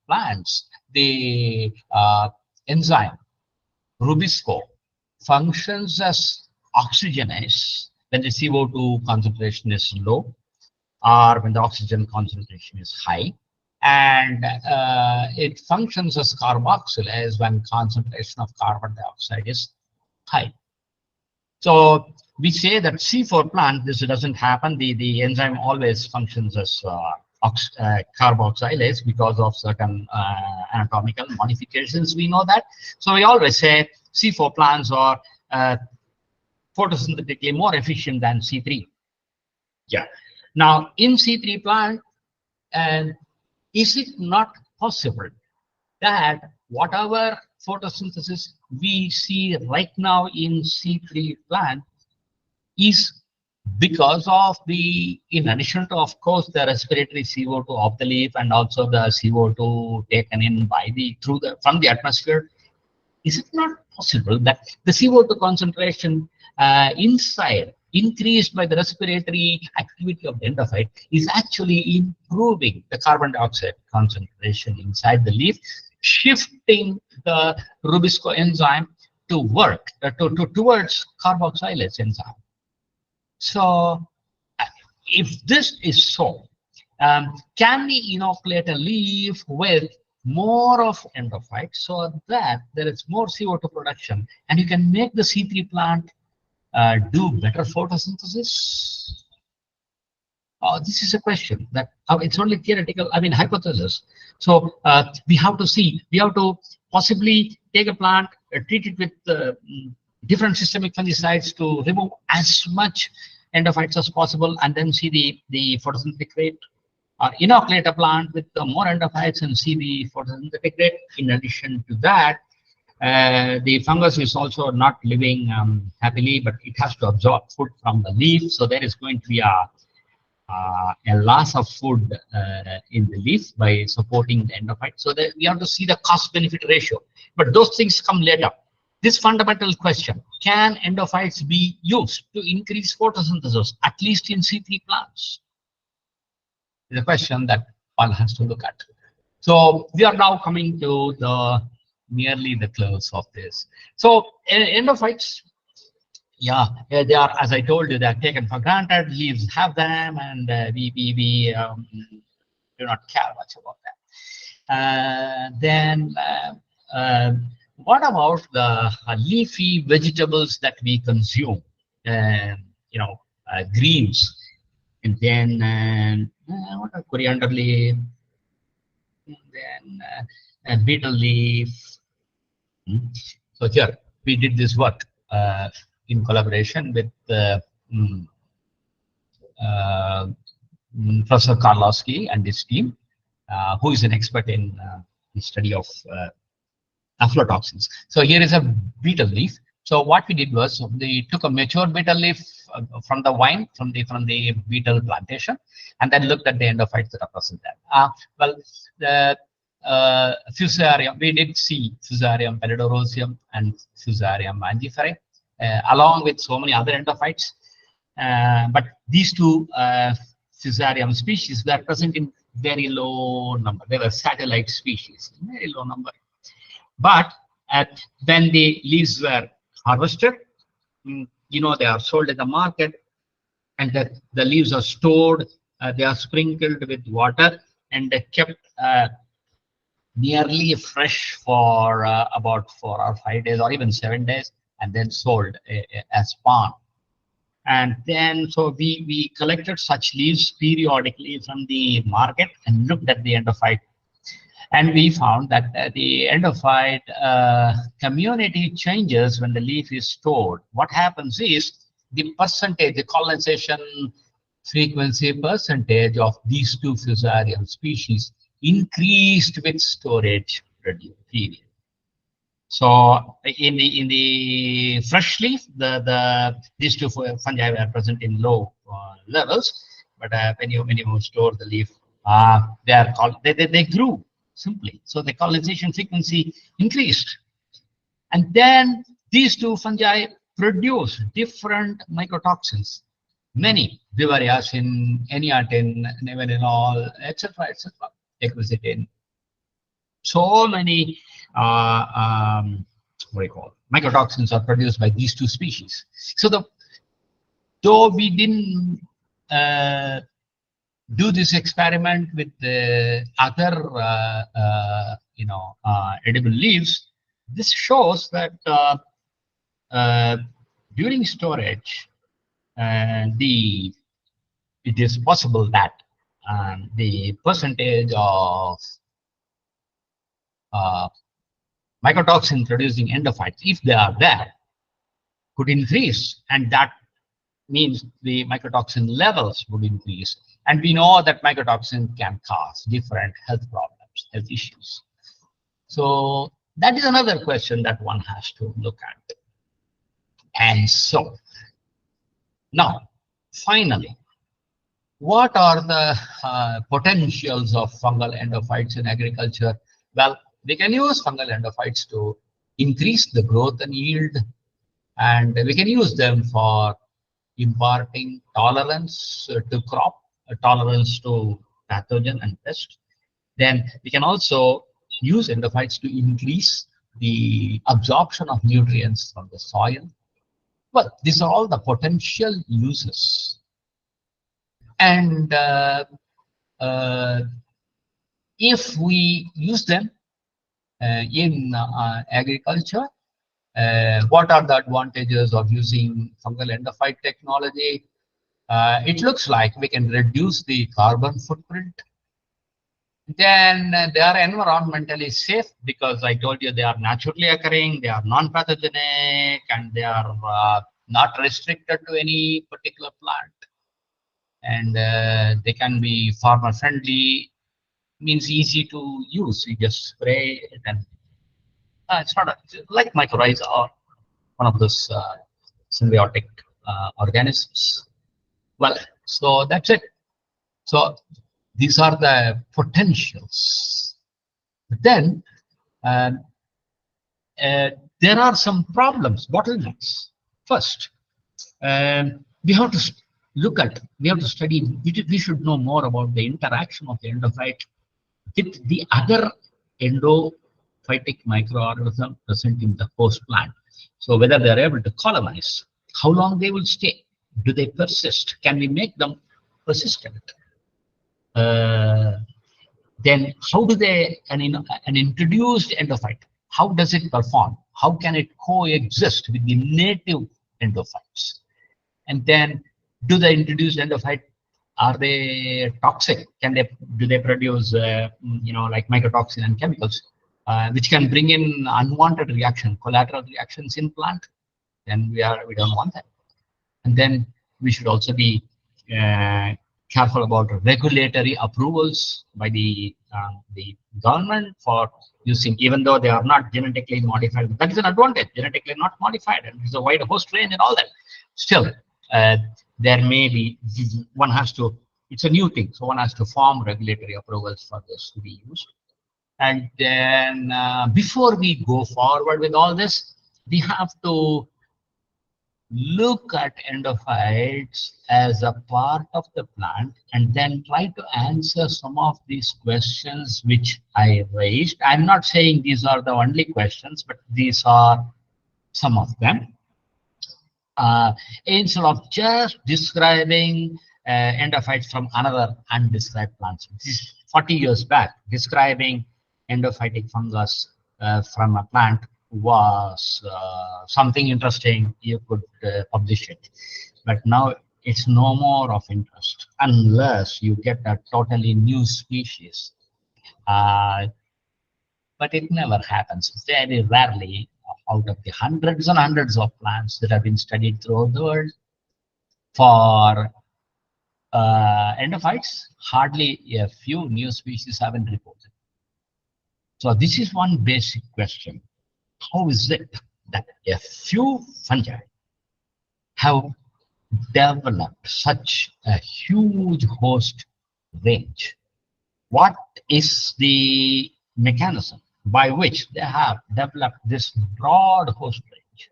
plants, the enzyme Rubisco functions as oxygenase when the CO2 concentration is low, or when the oxygen concentration is high, and it functions as carboxylase when concentration of carbon dioxide is high. So we say that C4 plant, this doesn't happen. The enzyme always functions as carboxylase because of certain anatomical modifications. We know that. So we always say C4 plants are photosynthetically more efficient than C3. Yeah. Now in C3 plant, and is it not possible that whatever photosynthesis we see right now in C3 plant is because of the, in addition to, of course, the respiratory CO2 of the leaf and also the CO2 taken in by the from the atmosphere? Is it not possible that the CO2 concentration inside increased by the respiratory activity of the endophyte is actually improving the carbon dioxide concentration inside the leaf, shifting the rubisco enzyme to work towards carboxylase enzyme. So if this is so, can we inoculate a leaf with more of endophytes so that there is more CO2 production and you can make the C3 plant do better photosynthesis? This is a question that it's only theoretical, I mean, hypothesis. So we have to see, we have to possibly take a plant, treat it with different systemic fungicides to remove as much endophytes as possible, and then see the photosynthetic rate, or inoculate a plant with more endophytes and see the photosynthetic rate. In addition to that, the fungus is also not living happily, but it has to absorb food from the leaf. So there is going to be a loss of food in the leaf by supporting the endophyte. So that we have to see the cost-benefit ratio. But those things come later. This fundamental question, can endophytes be used to increase photosynthesis, at least in C3 plants? Is a question that one has to look at. So we are now coming to nearly the close of this. So endophytes, yeah, they are, as I told you, they are taken for granted. Leaves have them, and we do not care much about that. Then what about the leafy vegetables that we consume? Greens, and then what are coriander leaf, then beetle leaf. So here we did this work in collaboration with Professor Karlowski and his team, who is an expert in the study of aflatoxins. So here is a beetle leaf. So what we did was we took a mature beetle leaf from the vine, from the beetle plantation, and then looked at the endophytes that are present there. Well, the Fusarium, we did see Fusarium pallidorosium and Fusarium mangiferae, along with so many other endophytes. But these two Fusarium species were present in very low number. They were satellite species, very low number. But when the leaves were harvested, they are sold in the market, and the leaves are stored, they are sprinkled with water, and they kept nearly fresh for about 4 or 5 days, or even 7 days, and then sold as spawn. And then so we collected such leaves periodically from the market and looked at the endophyte. And we found that the endophyte community changes when the leaf is stored. What happens is the percentage, the colonization frequency percentage of these two Fusarium species increased with storage period. So in the fresh leaf, these two fungi were present in low levels, but when you store the leaf, they grew simply. So the colonization frequency increased, and then these two fungi produce different mycotoxins, many: bivariacin, eniatin, nevenol, etc., equisetin. So many mycotoxins are produced by these two species. So though we didn't do this experiment with the other edible leaves, this shows that during storage it is possible that the percentage of mycotoxin producing endophytes, if they are there, could increase, and that means the mycotoxin levels would increase. And we know that mycotoxin can cause different health problems, health issues. So that is another question that one has to look at. And so now, finally, what are the potentials of fungal endophytes in agriculture? Well, we can use fungal endophytes to increase the growth and yield, and we can use them for imparting tolerance to crop, tolerance to pathogen and pest. Then we can also use endophytes to increase the absorption of nutrients from the soil. Well, these are all the potential uses. And uh, if we use them in agriculture, what are the advantages of using fungal endophyte technology? It looks like we can reduce the carbon footprint. Then they are environmentally safe because I told you they are naturally occurring, they are non-pathogenic, and they are not restricted to any particular plant. And they can be farmer friendly, means easy to use. You just spray it, and it's not like mycorrhiza or one of those symbiotic organisms. Well, so that's it. So these are the potentials. But then um, uh, there are some problems, bottlenecks. First, we have to we have to study, we should know more about the interaction of the endophyte with the other endophytic microorganism present in the host plant. So whether they are able to colonize, how long they will stay, do they persist, can we make them persistent? Then how do they, an introduced endophyte, how does it perform? How can it coexist with the native endophytes? And then do the introduced endophyte, are they toxic? Do they produce like mycotoxin and chemicals which can bring in unwanted reaction, collateral reactions in plant? Then we don't want that. And then we should also be careful about regulatory approvals by the government for using, even though they are not genetically modified. That is an advantage, genetically not modified, and it's a wide host range and all that. Still, there may be, one has to, it's a new thing, so one has to form regulatory approvals for this to be used. And then before we go forward with all this, we have to look at endophytes as a part of the plant and then try to answer some of these questions which I raised. I'm not saying these are the only questions, but these are some of them. Instead of just describing endophytes from another undescribed plant. This is 40 years back, describing endophytic fungus from a plant was something interesting. You could publish it, but now it's no more of interest unless you get a totally new species. But it never happens. Very rarely, out of the hundreds and hundreds of plants that have been studied throughout the world for endophytes, hardly a few new species have been reported. So this is one basic question. How is it that a few fungi have developed such a huge host range? What is the mechanism by which they have developed this broad host range?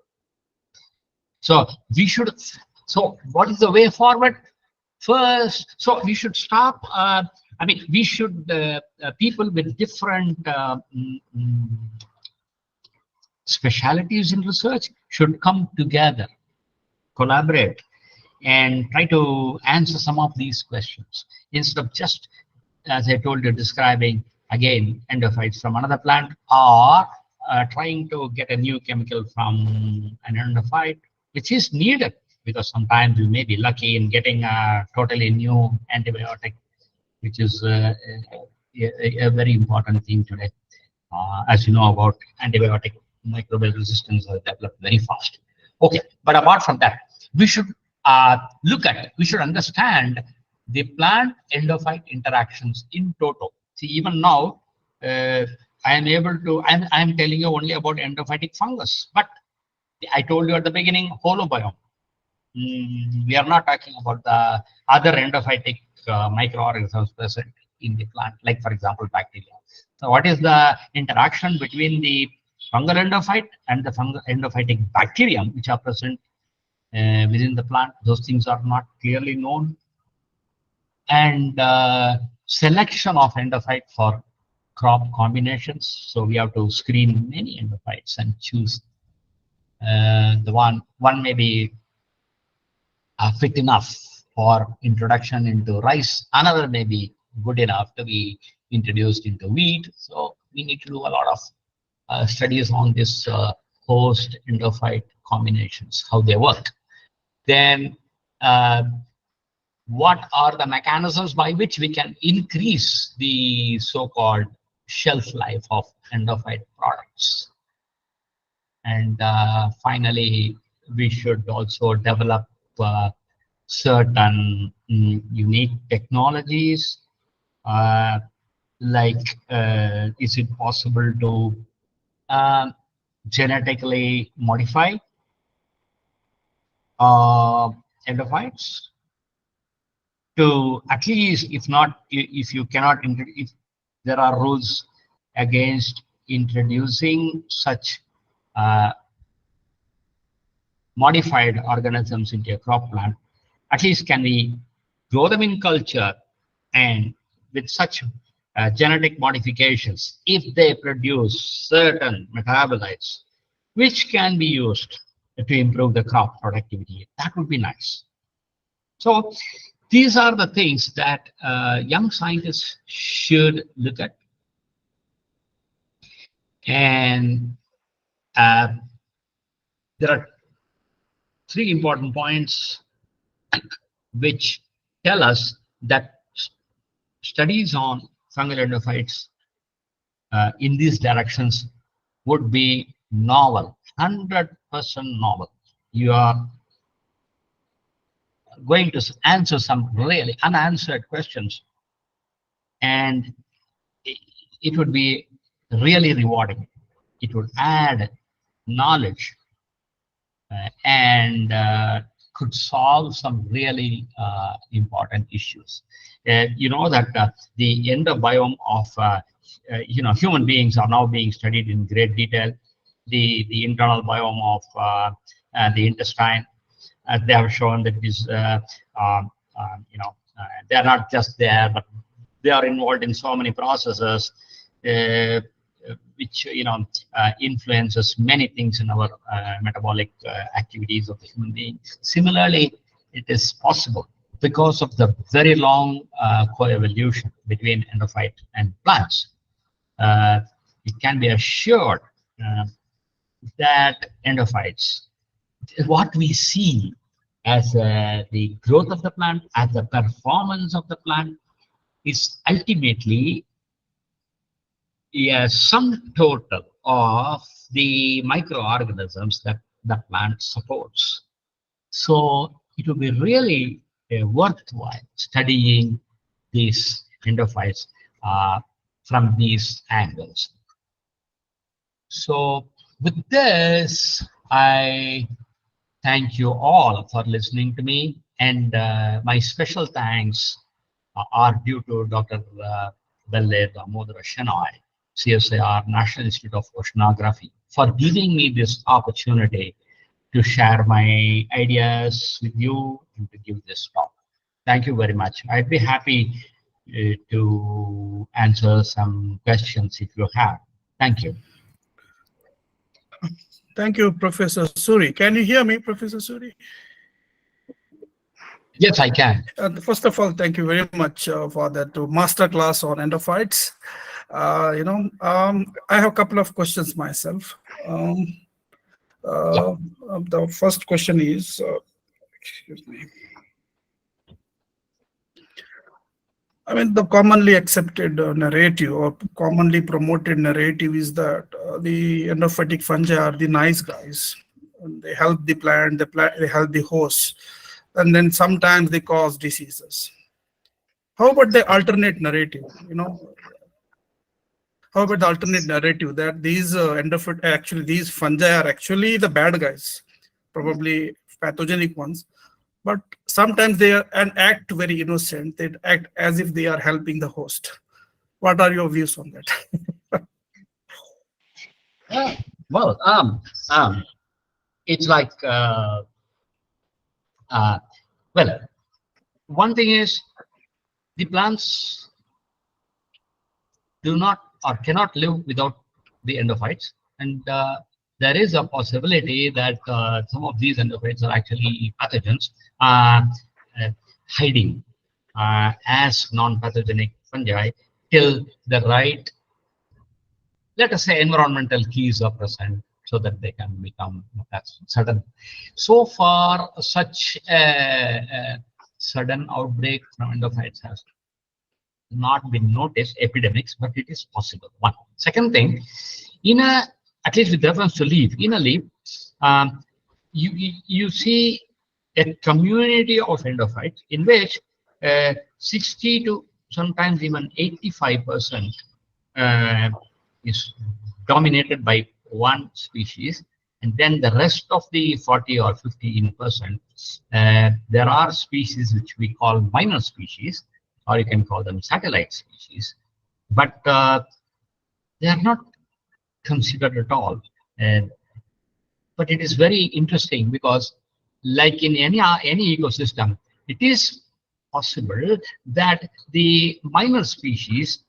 So we should, so what is the way forward? First, so we should stop, we should, people with different specialities in research should come together, collaborate, and try to answer some of these questions instead of just, as I told you, describing again endophytes from another plant, or trying to get a new chemical from an endophyte, which is needed because sometimes you may be lucky in getting a totally new antibiotic, which is a very important thing today. As you know about antibiotic, microbial resistance has developed very fast. Okay, but apart from that, we should we should understand the plant endophyte interactions in total. See, even now, I am able to, I'm telling you only about endophytic fungus, but I told you at the beginning, holobiome. We are not talking about the other endophytic microorganisms present in the plant, like for example, bacteria. So what is the interaction between the fungal endophyte and the fungal endophytic bacterium which are present within the plant. Those things are not clearly known. And selection of endophyte for crop combinations. So we have to screen many endophytes and choose the one may be fit enough for introduction into rice. Another may be good enough to be introduced into wheat. So we need to do a lot of studies on this host endophyte combinations, how they work. Then what are the mechanisms by which we can increase the so-called shelf life of endophyte products? And finally, we should also develop certain unique technologies, like is it possible to genetically modify endophytes to at least, if not, if you cannot, if there are rules against introducing such modified organisms into a crop plant, at least can we grow them in culture, and with such genetic modifications, if they produce certain metabolites which can be used to improve the crop productivity, that would be nice. So these are the things that young scientists should look at. And there are three important points which tell us that studies on fungal endophytes in these directions would be novel, 100% novel. You are going to answer some really unanswered questions, and it would be really rewarding. It would add knowledge and could solve some really important issues. You know that the endobiome of human beings are now being studied in great detail. The internal biome of the intestine, they have shown that this they are not just there, but they are involved in so many processes which influences many things in our metabolic activities of the human being. Similarly, it is possible because of the very long coevolution between endophyte and plants. It can be assured that endophytes, what we see as the growth of the plant, as the performance of the plant, is ultimately a sum total of the microorganisms that the plant supports. So it will be really worthwhile studying these endophytes from these angles. So with this, I thank you all for listening to me, and my special thanks are due to Dr. Belle Damodara Chennai, CSIR National Institute of Oceanography, for giving me this opportunity to share my ideas with you and to give this talk. Thank you very much. I'd be happy to answer some questions if you have. Thank you. Thank you, Professor Suri. Can you hear me, Professor Suri? Yes, I can. First of all, thank you very much for that master class on endophytes. I have a couple of questions myself. The first question is, excuse me. I mean, the commonly accepted narrative or commonly promoted narrative is that the endophytic fungi are the nice guys. And they help the plant, they help the host, and then sometimes they cause diseases. How about the alternate narrative? How about the alternate narrative that these these fungi are actually the bad guys, probably pathogenic ones, but sometimes they are and act very innocent. They act as if they are helping the host. What are your views on that? Well, it's like Well, one thing is the plants do not or cannot live without the endophytes, and there is a possibility that some of these endophytes are actually pathogens hiding as non-pathogenic fungi till the right, let us say, environmental keys are present so that they can become sudden. So far, such a sudden outbreak from endophytes has not been noticed, epidemics, but it is possible. One. Second thing, at least with reference to leaf, in a leaf, you see a community of endophytes in which 60 to sometimes even 85% is dominated by one species, and then the rest of the 40 or 15%, there are species which we call minor species, or you can call them satellite species, but they are not considered at all. But it is very interesting because, like in any ecosystem, it is possible that the minor species,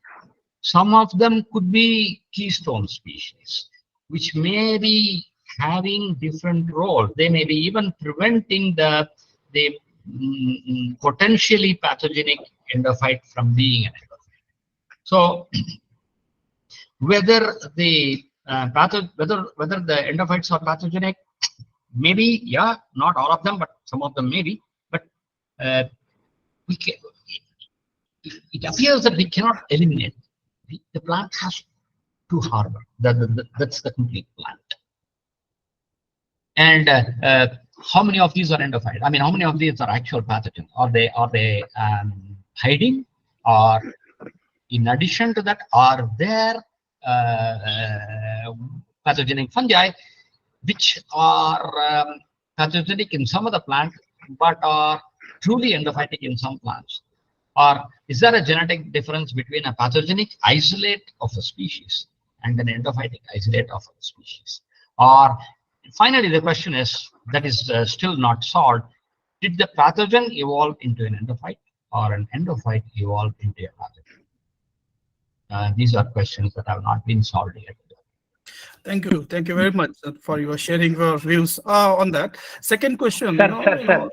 some of them could be keystone species, which may be having different roles. They may be even preventing the potentially pathogenic endophyte from being an endophyte. So whether the whether the endophytes are pathogenic, maybe, yeah, not all of them, but some of them maybe. But we can, it appears that we cannot eliminate. The plant has to harbor. That's the complete plant. And how many of these are endophytes? I mean, how many of these are actual pathogens? Are they hiding? Or in addition to that, are there pathogenic fungi which are pathogenic in some of the plants but are truly endophytic in some plants? Or is there a genetic difference between a pathogenic isolate of a species and an endophytic isolate of a species? Or finally, the question is that is still not solved: did the pathogen evolve into an endophyte, or an endophyte evolve into a pathogen? These are questions that have not been solved yet. Thank you very much for your sharing your views on that. Second question, Sir.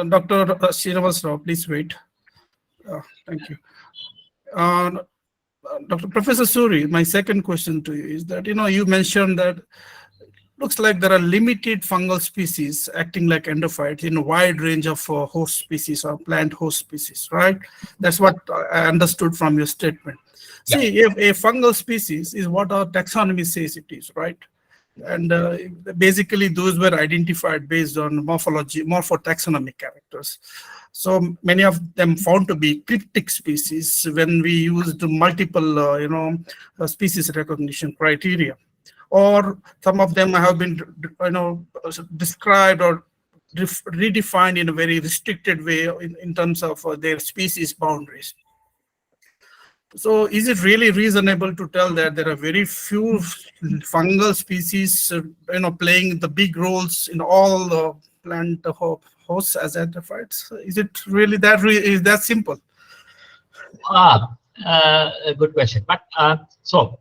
Dr. Srinivas, please wait. Thank you. Dr. Professor Suri, my second question to you is that, you mentioned that looks like there are limited fungal species acting like endophytes in a wide range of host species or plant host species, right? That's what I understood from your statement. Yeah. See, if a fungal species is what our taxonomy says it is, right? And basically those were identified based on morphotaxonomic characters. So many of them found to be cryptic species when we used multiple, species recognition criteria. Or some of them have been, described or redefined in a very restricted way in terms of their species boundaries. So is it really reasonable to tell that there are very few fungal species, playing the big roles in all the plant hosts as endophytes? Is it really is that simple? A good question. But so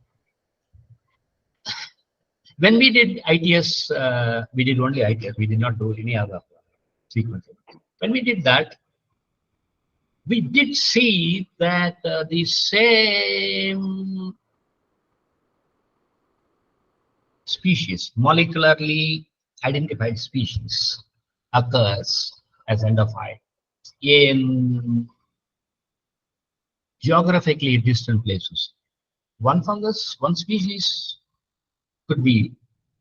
when we did ITS, we did only ITS. We did not do any other sequencing. When we did that, we did see that the same species, molecularly identified species, occurs as endophyte in geographically distant places. One fungus, one species could be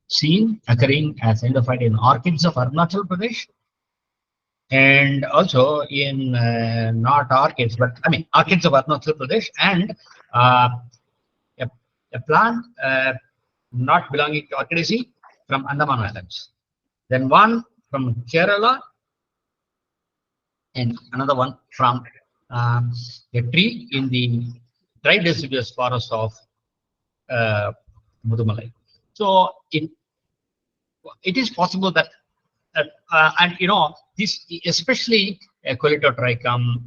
seen occurring as endophyte in orchids of Arunachal Pradesh, and also in not orchids, but I mean orchids of Arunachal Pradesh, and a plant not belonging to Orchidaceae from Andaman Islands. Then one from Kerala, and another one from a tree in the dry deciduous forest of Mudumalai. So it is possible that and you know, this especially Colitotrichum,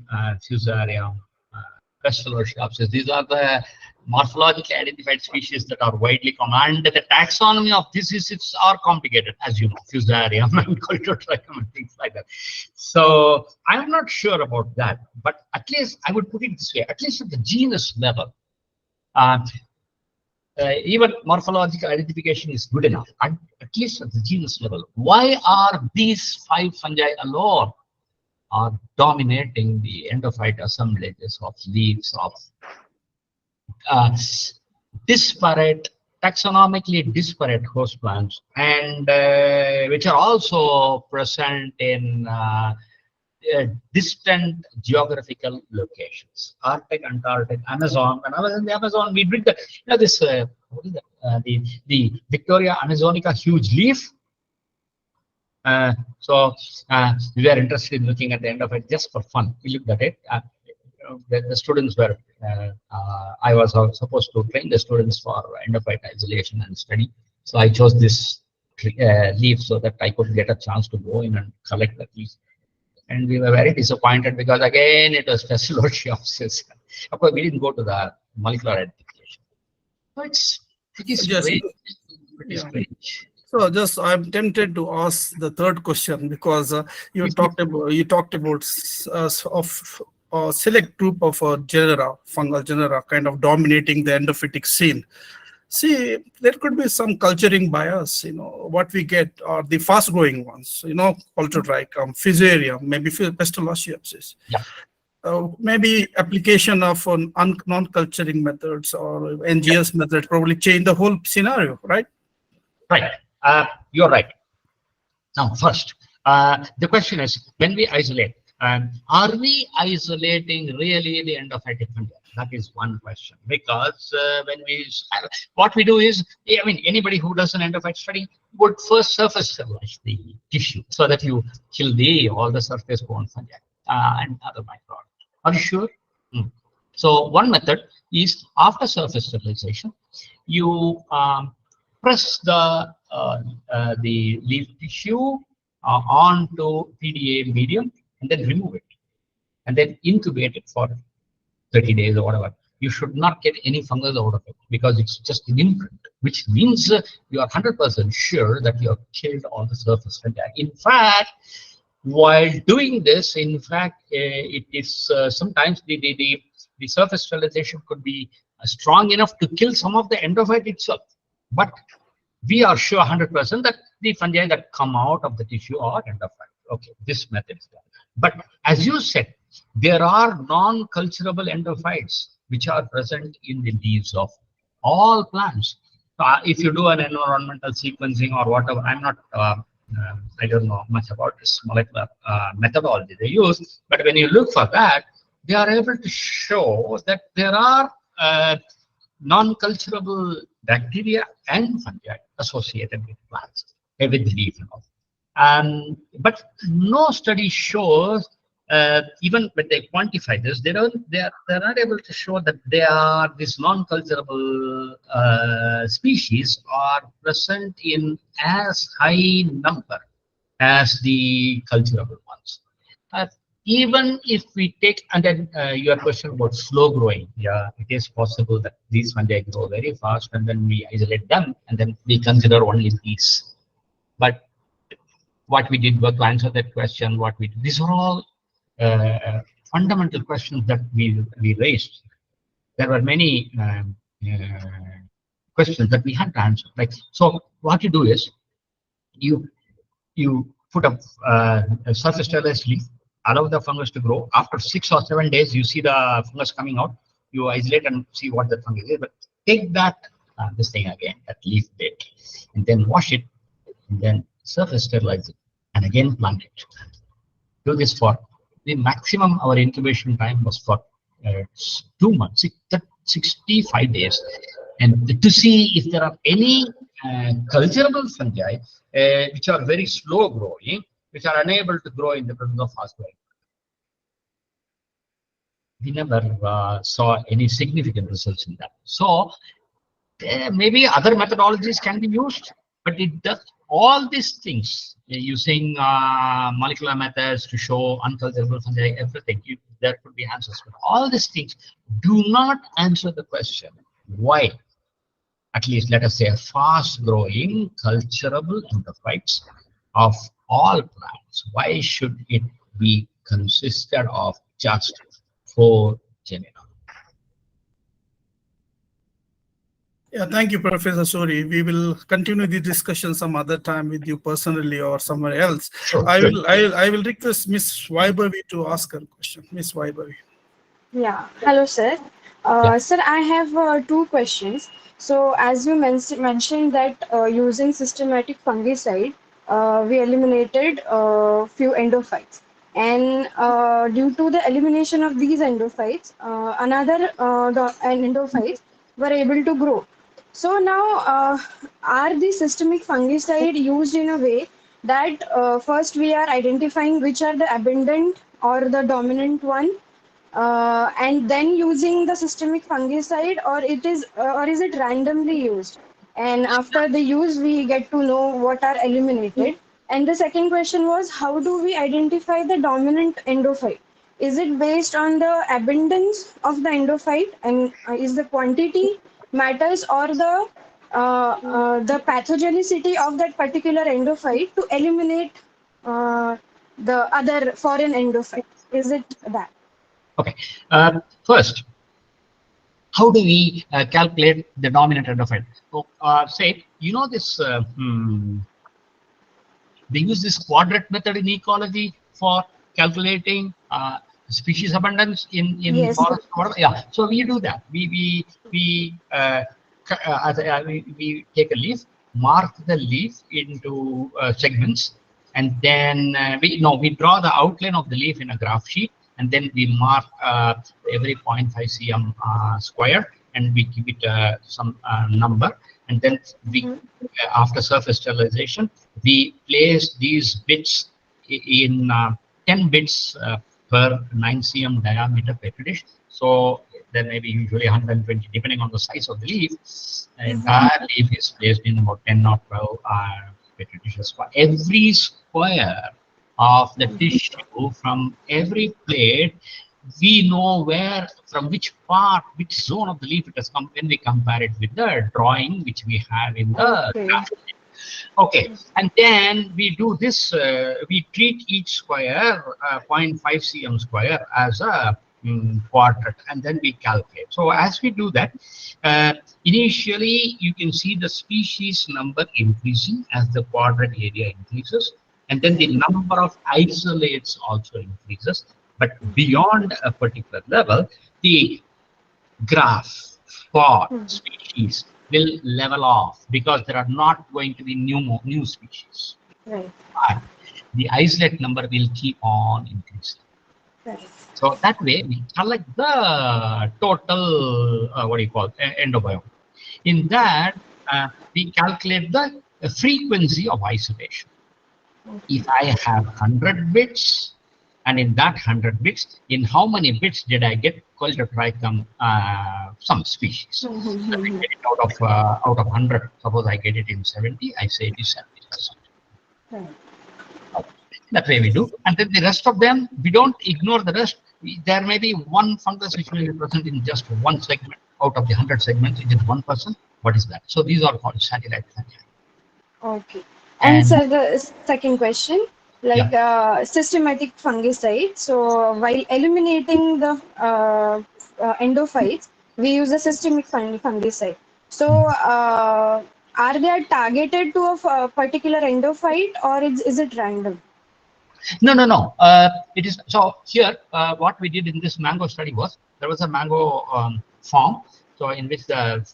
Fusarium, Pestalozziopsis, these are the morphologically identified species that are widely common. And the taxonomy of these species are complicated, as you know, Fusarium and Colitotrichum and things like that. So I'm not sure about that, but at least I would put it this way, at least at the genus level, even morphological identification is good enough, at least at the genus level. Why are these 5 fungi alone are dominating the endophyte assemblages of leaves of disparate, taxonomically disparate host plants, and which are also present in distant geographical locations, Arctic, Antarctic, Amazon. When I was in the Amazon, we did the, you know, this what is that? The Victoria Amazonica huge leaf. So we were interested in looking at the end of it just for fun. We looked at it. The students were, I was supposed to train the students for endophyte isolation and study. So I chose this leaf so that I could get a chance to go in and collect that leaf. And we were very disappointed because again it was Pestalozziopsis. Of course, we didn't go to the molecular identification. So it is strange. It is strange. So just I'm tempted to ask the third question because you talked about a select group of genera, fungal genera, kind of dominating the endophytic scene. See, there could be some culturing bias. You know, what we get are the fast-growing ones. You know, Colitotrichum, Fusarium, maybe Pestalozziopsis. Yeah. Maybe application of non-culturing methods or NGS methods probably change the whole scenario, right? Right. You're right. Now, first, the question is, when we isolate, are we isolating really the endophytic fungi? That is one question. Because when what we do is, I mean, anybody who does an endophyte study would first surface sterilize the tissue so that you kill all the surface-borne fungi and other microorganisms. Are you sure? So one method is, after surface sterilization, you press the leaf tissue onto PDA medium and then remove it and then incubate it for 30 days or whatever. You should not get any fungus out of it because it's just an imprint, which means you are 100% sure that you have killed all the surface fungi. In fact, while doing this, in fact, it is sometimes the surface sterilization could be strong enough to kill some of the endophyte itself. But we are sure 100% that the fungi that come out of the tissue are endophyte. Okay, this method is done. But as you said, there are non-culturable endophytes which are present in the leaves of all plants. If you do an environmental sequencing or whatever, I'm not, I don't know much about this molecular methodology they use, but when you look for that, they are able to show that there are non-culturable bacteria and fungi associated with plants, with the leaf and all. But no study shows, even when they quantify this, they're not able to show that these non-culturable species are present in as high number as the culturable ones. Even if we take, and then your question about slow growing, yeah, it is possible that these fungi grow very fast and then we isolate them and then we consider only these. But what we did was to answer that question, these are all fundamental questions that we raised. There were many questions that we had to answer. Like, so what you do is you put a surface sterilized leaf, allow the fungus to grow. After 6 or 7 days, you see the fungus coming out. You isolate and see what the fungus is. But take that this thing again, that leaf bit, and then wash it, and then surface sterilize it, and again plant it. Do this for the maximum. Our incubation time was for 2 months, 65 days, and to see if there are any culturable fungi which are very slow growing, which are unable to grow in the presence of fast growing. We never saw any significant results in that. So maybe other methodologies can be used, but it does all these things using molecular methods to show unculturable fungi, everything. There could be answers. But all these things do not answer the question, why? At least let us say a fast-growing culturable endophytes of all plants. Why should it be consisted of just 4 genera? Yeah, thank you, Professor Suri. We will continue the discussion some other time with you personally or somewhere else. Sure, I will request Miss Vaibavi to ask her question. Miss Vaibavi. Yeah, hello, sir. Yeah. Sir, I have two questions. So, as you mentioned that using systematic fungicide, we eliminated few endophytes, and due to the elimination of these endophytes, endophytes were able to grow. So now, are the systemic fungicide used in a way that first we are identifying which are the abundant or the dominant one, and then using the systemic fungicide, or is it randomly used, and after the use we get to know what are eliminated? And the second question was, how do we identify the dominant endophyte? Is it based on the abundance of the endophyte, and is the quantity matters, or the pathogenicity of that particular endophyte to eliminate the other foreign endophyte? Is it that? Okay. First, how do we calculate the dominant endophyte? So, say, you know this, they use this quadrant method in ecology for calculating species abundance in Yes. forest. Yeah, so we do that. We take a leaf, mark the leaf into segments, and then we draw the outline of the leaf in a graph sheet, and then we mark every 0.5 cm square, and we give it some number, and then we after surface sterilization, we place these bits in 10 bits per 9 cm diameter petri dish. So there may be usually 120, depending on the size of the leaf. The entire leaf is placed in about 10 or 12 petri dishes. For every square of the tissue from every plate, we know where, from which part, which zone of the leaf it has come when we compare it with the drawing which we have in the graph. Okay, and then we do this, we treat each square 0.5 cm square as a quadrant, and then we calculate. So as we do that, initially you can see the species number increasing as the quadrant area increases, and then the number of isolates also increases. But beyond a particular level, the graph for species will level off because there are not going to be new species. Right. But the isolate number will keep on increasing. Right. So that way we collect the total endobiome. In that we calculate the frequency of isolation. If I have 100 bits, and in that 100 bits, in how many bits did I get Coledotrichum, some species? So I get it out of 100. Suppose I get it in 70, I say it is 70%. That way we do, and then the rest of them, we don't ignore the rest. There may be one fungus which will be present in just one segment out of the 100 segments. It is 1%. What is that? So these are called satellite fungi. Okay. And so the second question, like systematic fungicide. So while eliminating the endophytes, we use a systemic fungicide. So are they targeted to a particular endophyte, or is it random? No. It is so here. What we did in this mango study was there was a mango farm, so in which the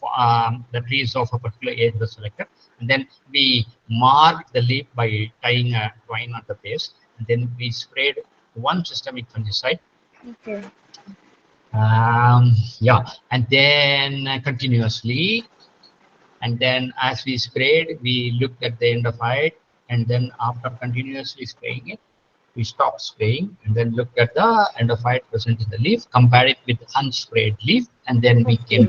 trees of a particular age were selected, and then we marked the leaf by tying a twine at the base, and then we sprayed one systemic fungicide. Okay. And then continuously, and then as we sprayed, we looked at the endophyte, and then after continuously spraying it, we stopped spraying and then looked at the endophyte present in the leaf, compared it with unsprayed leaf, and then we came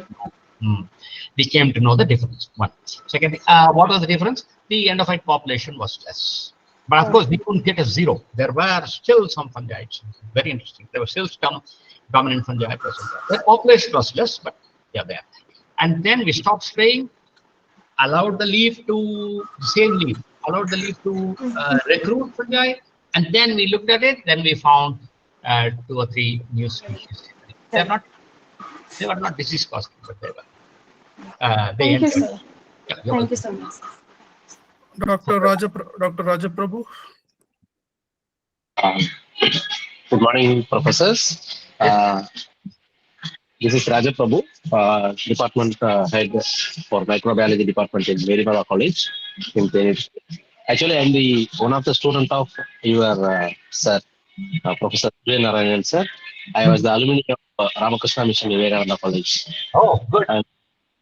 to know the difference. One. Second, what was the difference? The endophyte population was less. But of course, we couldn't get a zero. There were still some fungi. It's very interesting. There were still some dominant fungi present. The population was less, but they're there. And then we stopped spraying, allowed the leaf to, same leaf, allowed the leaf to recruit fungi, and then we looked at it, then we found 2 or 3 new species. They were not disease causing, but they were. They Thank you, entered. sir. Yeah, Thank you so much. Dr. Raja Prabhu. Good morning, professors. This is Raja Prabhu, department head for microbiology department in Meribara College in Tenerife. Actually, I'm the one of the student of your sir, Professor Suryanarayanan sir. I was the alumni of Ramakrishna Mission Vivekananda College. Oh, good.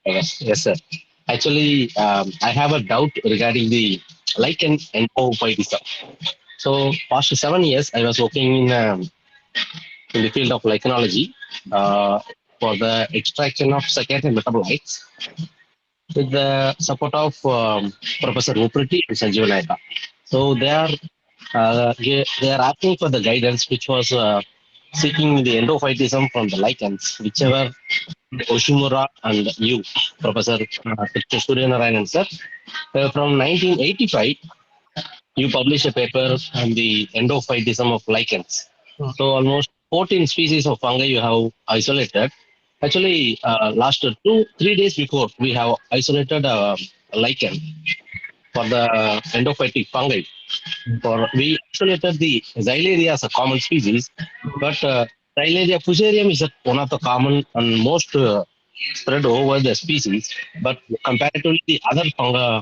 Yes, sir. Actually, I have a doubt regarding the lichen endophytes. So, past 7 years, I was working in the field of lichenology for the extraction of secondary metabolites with the support of Professor Upriti and Sanjeev Naika. So they are asking for the guidance, which was seeking the endophytism from the lichens, whichever Oshimura and you, Professor Suryanarayanan sir, from 1985, you published a paper on the endophytism of lichens. So almost 14 species of fungi you have isolated. Actually, last 3 days before, we have isolated a lichen for the endophytic fungi. For we isolated the Xylaria as a common species, but Xylaria fusarium is one of the common and most spread over the species. But comparatively, the other fungi,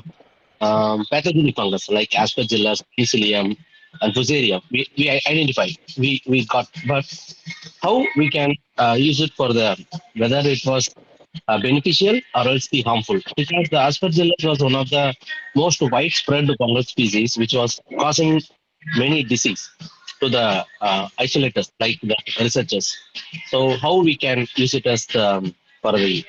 pathogenic fungus like Aspergillus, Penicillium, and Fusarium, we identified. We got, but how we can use it for the whether it was beneficial or else the harmful, because the Aspergillus was one of the most widespread fungal species which was causing many disease to the isolators like the researchers. So how we can use it as the, for the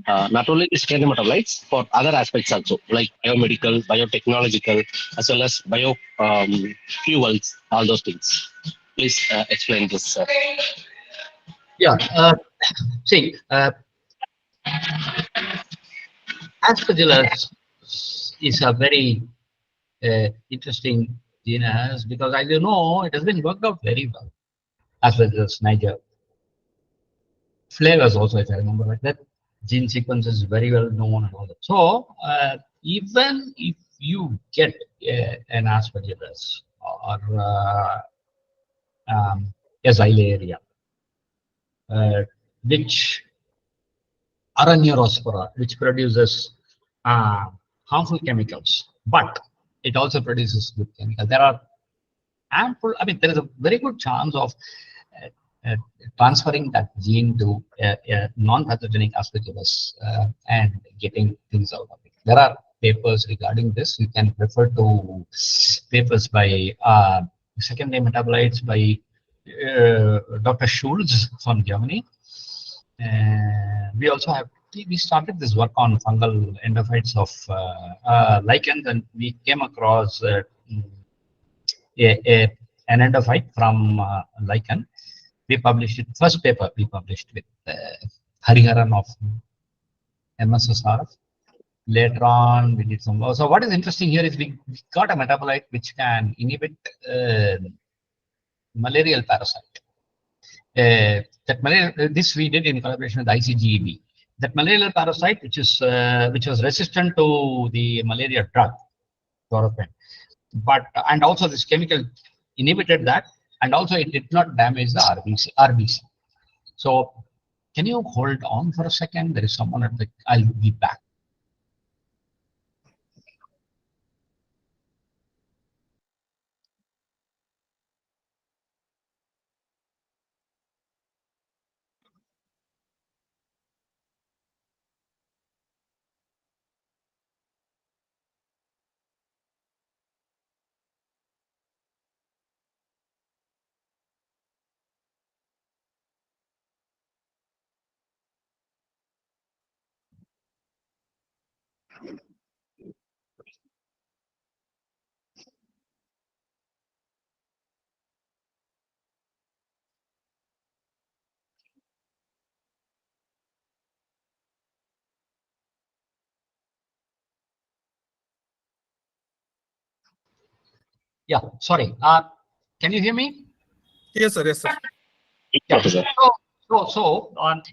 not only the secondary metabolites, for other aspects also like biomedical, biotechnological, as well as bio fuels, all those things. Please explain this, sir. Yeah. See, Aspergillus is a very interesting genus because, as you know, it has been worked out very well. Aspergillus niger. Flavors also, if I remember right, that gene sequence is very well known and all that. So, even if you get an Aspergillus or a Xylaria, which Araneurospora, which produces harmful chemicals, but it also produces good chemicals. There are ample, I mean, there is a very good chance of uh, uh, transferring that gene to a non-pathogenic Aspergillus and getting things out of it. There are papers regarding this. You can refer to papers by secondary metabolites by Dr. Schulz from Germany. We also have we started this work on fungal endophytes of lichens, and we came across an endophyte from lichen. We published it, first paper we published with Hariharan of MSSR. Later on, we did some. So what is interesting here is we got a metabolite which can inhibit malarial parasite. This we did in collaboration with ICGEB. That malarial parasite, which was resistant to the malaria drug, chloroquine, but and also this chemical inhibited that, and also it did not damage the RBC. So, can you hold on for a second? There is someone at the. I'll be back. Yeah, sorry. Can you hear me? Yes, sir. Yes, sir. Yeah. Professor.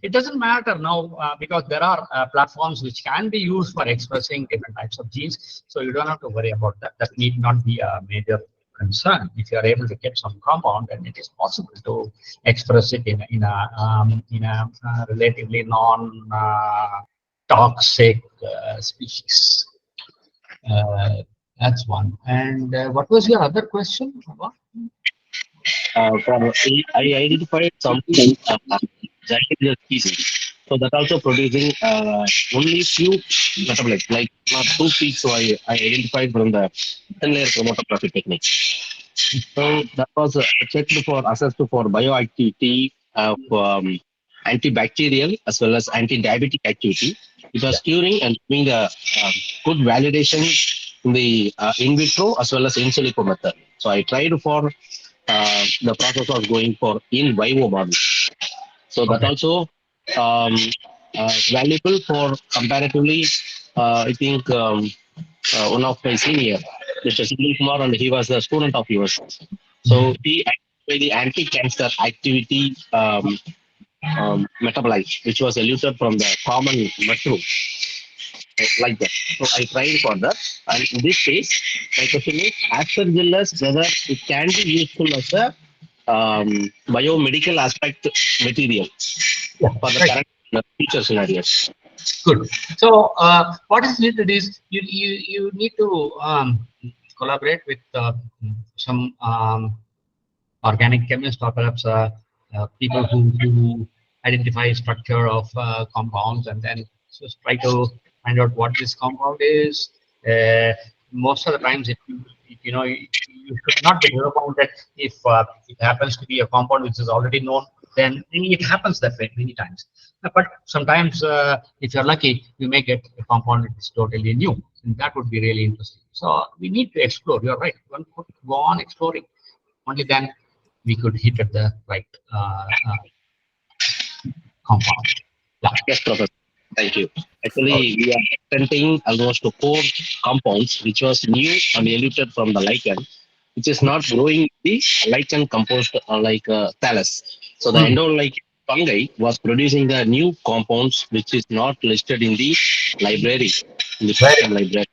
It doesn't matter now because there are platforms which can be used for expressing different types of genes. So you don't have to worry about that. That need not be a major concern. If you are able to get some compound, then it is possible to express it in a relatively non toxic species. That's one. And what was your other question? I identified some giant species. So that also producing only few metabolites, like not two peaks. So I identified from the thin layer chromatography technique. So that was checked for assessed for bioactivity of antibacterial as well as anti-diabetic activity. It was curing and doing the good validation in the in vitro as well as in silico method. So I tried for the process was going for in vivo model. So that Okay. also valuable for comparatively. I think one of my senior, Mr. Sunil Kumar, and he was a student of yours. So he actually the anti-cancer activity metabolite, which was eluted from the common mushroom, like that. So I tried for that. And in this case, my question is, aspergillus, whether it can be useful as a biomedical aspect material Yeah, for the right. current future scenarios. Good. So what is needed is you need to collaborate with some organic chemists or perhaps people who identify structure of compounds and then just try to find out what this compound is. Most of the times, you should not be disappointed if it happens to be a compound which is already known. Then it happens that way many times. But sometimes, if you're lucky, you may get a compound that is totally new, and that would be really interesting. So we need to explore. You're right. One could go on exploring. Only then we could hit at the right compound. Yeah. Yes, Professor. Thank you. Actually, we are attempting almost to four compounds, which was new and eluted from the lichen, which is not growing the lichen composed like thallus. So the Hmm. endo-lichen fungi was producing the new compounds, which is not listed in the library, in the Very system library.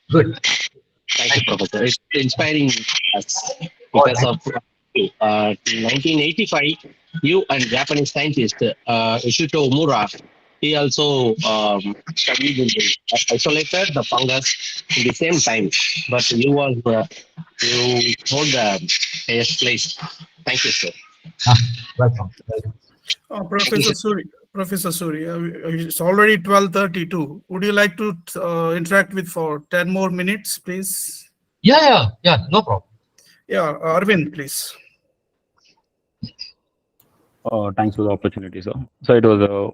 good. Thank you, Thank you. Professor. It's inspiring us Oh, because thank of 1985, you and Japanese scientist Ishito Omura, he also studied in the, isolated the fungus in the same time, but you hold the highest place. Thank you, sir. welcome. Welcome. Professor Suri, Professor Suri, it's already 12:32. Would you like to interact with for 10 more minutes, please? Yeah. No problem. Yeah, Arvind, please. Thanks for the opportunity, sir. So it was a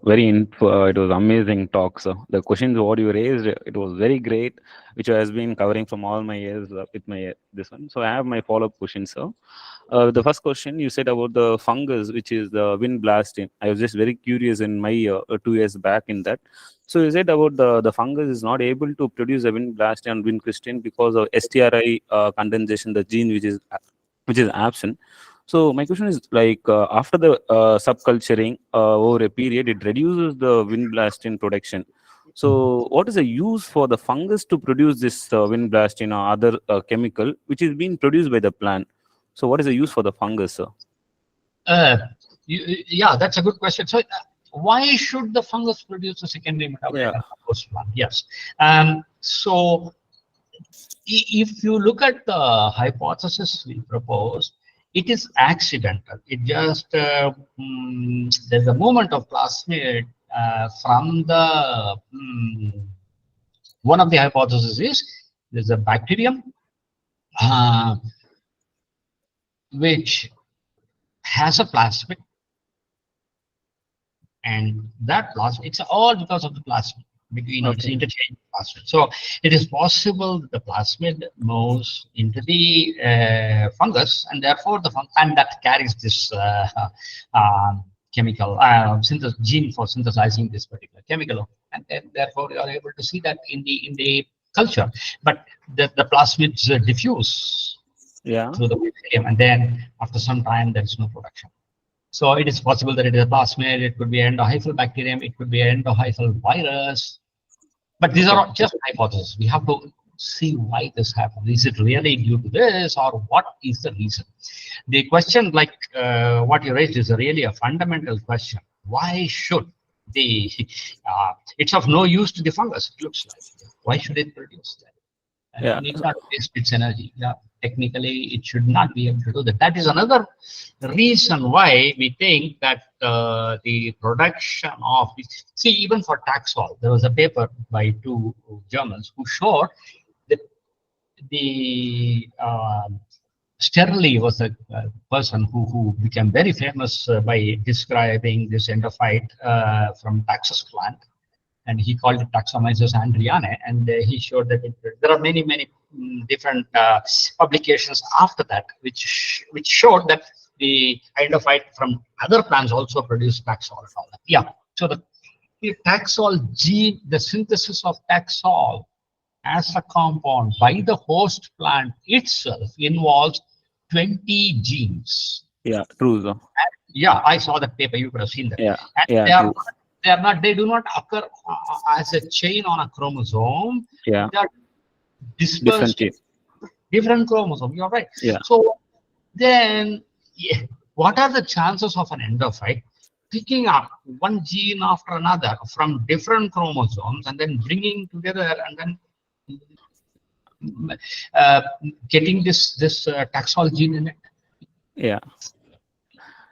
it was amazing talk, sir. The questions what you raised, it was very great, which has been covering from all my years with my this one. So I have my follow-up question, sir. The first question you said about the fungus, which is the wind blasting. I was just very curious in my 2 years back in that. So you said about the fungus is not able to produce a wind blast and wind crystalline because of STRI condensation, the gene which is absent. So my question is like after the subculturing over a period, it reduces the wind blast in production. So what is the use for the fungus to produce this wind blast in other chemical which is being produced by the plant? So what is the use for the fungus, sir? Yeah, that's a good question. So why should the fungus produce a secondary metabolite Yeah. and compost plant? Yes. So if you look at the hypothesis we proposed, it is accidental. It just there's a movement of plasmid from the one of the hypotheses is there's a bacterium which has a plasmid, and that plasmid, it's all because of the plasmid. It's Okay. interchange plasmid. So it is possible that the plasmid moves into the fungus, and therefore and that carries this chemical gene for synthesizing this particular chemical, and then therefore you are able to see that in the culture. But the plasmids diffuse Yeah. through the mycelium, and then after some time there is no production. So it is possible that it is a plasmid, it could be endohyphal bacterium, it could be endohyphal virus. But these are all just hypotheses. We have to see why this happens. Is it really due to this, or what is the reason? The question, like what you raised, is really a fundamental question. Why should the it's of no use to the fungus? It looks like. Why should it produce that? Yeah. It need not waste its energy. Yeah, technically, it should not be able to do that. That is another reason why we think that the production of see, even for Taxol, there was a paper by two Germans who showed that the Sterling was a person who became very famous by describing this endophyte from Taxus plant, and he called it Taxomyces andrianae, and he showed that there are many different publications after that which showed that the endophyte from other plants also produce Taxol. Yeah, so the Taxol gene, the synthesis of Taxol as a compound by the host plant itself involves 20 genes. Yeah, true. So. Yeah, I saw that paper. You could have seen that. Yeah, and yeah, they do not occur as a chain on a chromosome. Yeah, they are dispersed different chromosomes. You're right. Yeah. So then, what are the chances of an endophyte picking up one gene after another from different chromosomes and then bringing together and then getting this Taxol gene in it? Yeah.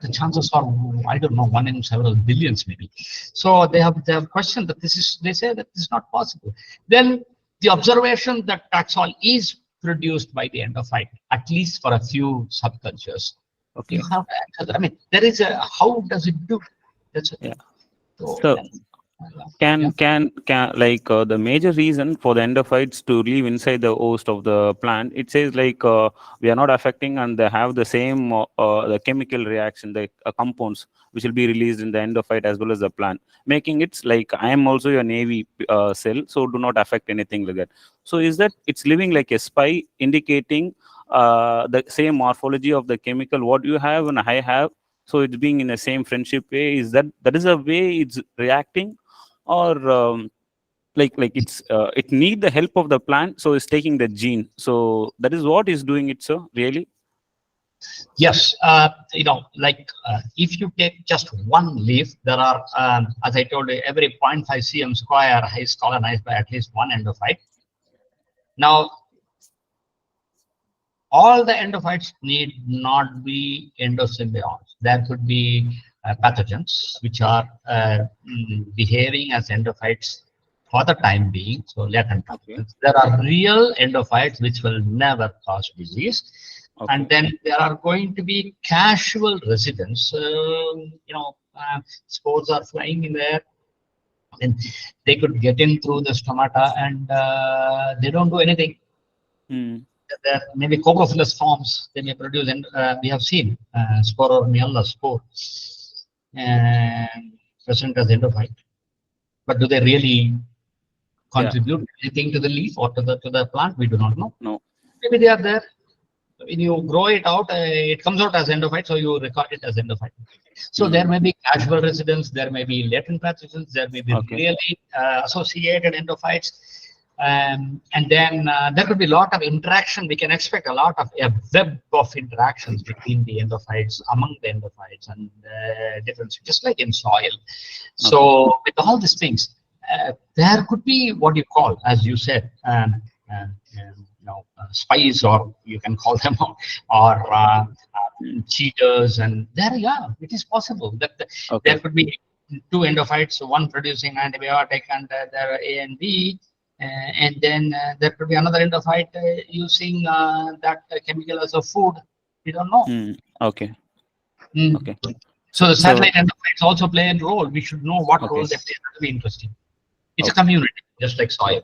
The chances are, I don't know, 1 in several billions maybe. So they have questioned that they say that this is not possible. Then the observation that Taxol is produced by the endophyte, at least for a few subcultures. Okay. You have to answer that. I mean, there is a, how does it do? That's it. Yeah. So can like the major reason for the endophytes to live inside the host of the plant, it says like we are not affecting and they have the same the chemical reaction, the compounds which will be released in the endophyte as well as the plant, making it like I am also a navy cell, so do not affect anything like that. So is that it's living like a spy, indicating the same morphology of the chemical what you have and I have, so it's being in the same friendship way? Is that is a way it's reacting, or like it's it need the help of the plant, so it's taking the gene, so that is what is doing it, so really? Yes, you know, like if you take just one leaf, there are, as I told you, every 0.5 cm square is colonized by at least one endophyte. Now, all the endophytes need not be endosymbionts. There could be pathogens which are behaving as endophytes for the time being, so latent pathogens. There are real endophytes which will never cause disease. Okay. And then there are going to be casual residents. Spores are flying in there, and they could get in through the stomata, and they don't do anything. There may be coprophilous forms they may produce, and we have seen Sporormiella spore present as endophyte. But do they really contribute anything to the leaf or to the plant? We do not know. No. Maybe they are there. When you grow it out, it comes out as endophyte, so you record it as endophyte. So there may be casual residents, there may be latent pathogens, there may be really associated endophytes. And then there could be a lot of interaction. We can expect a lot of a web of interactions between the endophytes, among the endophytes, and different, just like in soil. So with all these things, there could be what you call, as you said, spies, or you can call them, or cheaters, and there, it is possible that there could be two endophytes, one producing antibiotic, and there are A and B. And then there could be another endophyte using that chemical as a food. We don't know. Okay. Okay. So the satellite endophytes also play a role. We should know what role they play. That would be interesting. It's a community, just like soil.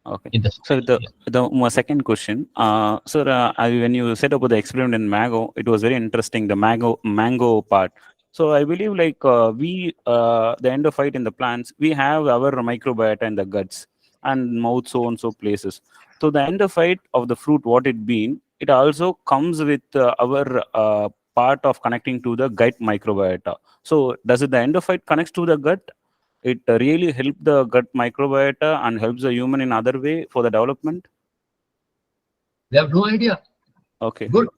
Okay. So my second question, sir, when you said about the experiment in mango, it was very interesting, the mango part. So I believe like the endophyte in the plants, we have our microbiota in the guts and mouth, so and so places. So the endophyte of the fruit, what it been, it also comes with our part of connecting to the gut microbiota. So does it the endophyte connects to the gut? It really help the gut microbiota and helps the human in other way for the development? They have no idea. Okay. Good.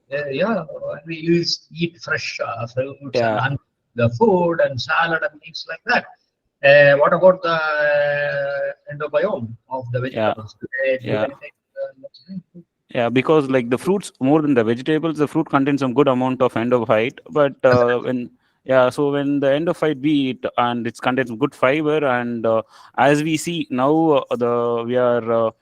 Yeah, we eat fresh fruits Yeah. and the food and salad and things like that. What about the endobiome of the vegetables? Do they do Yeah. anything? Yeah, because like the fruits more than the vegetables, the fruit contains some good amount of endophyte. But so when the endophyte we eat and it contains good fiber, and as we see now, we are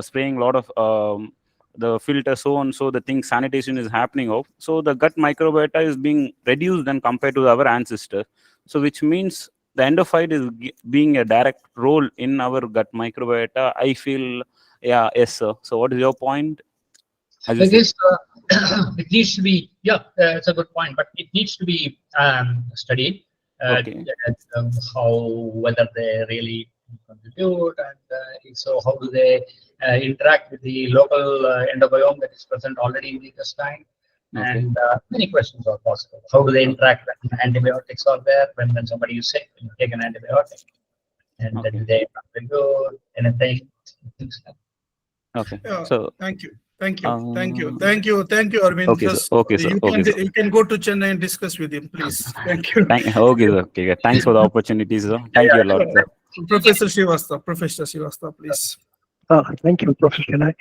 spraying a lot of the filter, so on, so the thing sanitation is happening off. So the gut microbiota is being reduced than compared to our ancestors. So which means the endophyte is being a direct role in our gut microbiota. I feel, yeah, yes, sir. So what is your point? I guess it needs to be, it's a good point, but it needs to be studied. Okay. Whether they really contribute, and if so, how do they interact with the local endobiome that is present already in the intestine? Okay. And many questions are possible. How do they interact when antibiotics are there? When somebody is sick, when you take an antibiotic, and Okay. then they contribute anything? Okay. Yeah, So thank you. Thank you, uh, Arvind. okay, sir. Just Okay, sir. Okay, sir. you can go to Chennai and discuss with him, please. Thank you. Okay, sir. Okay. Thanks for the opportunity, sir. Thank you a lot, sir. Professor Srivastava, please. Thank you, Professor Chennai.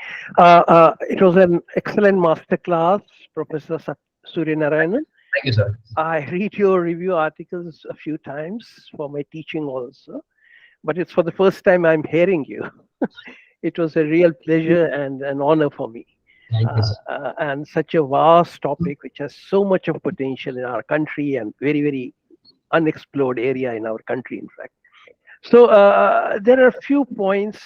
It was an excellent master class, Professor Suryanarayanan. Thank you, sir. I read your review articles a few times for my teaching also, but it's for the first time I'm hearing you. It was a real pleasure and an honor for me. Thank you, sir. And such a vast topic which has so much of potential in our country and very, very unexplored area in our country, in fact. So there are a few points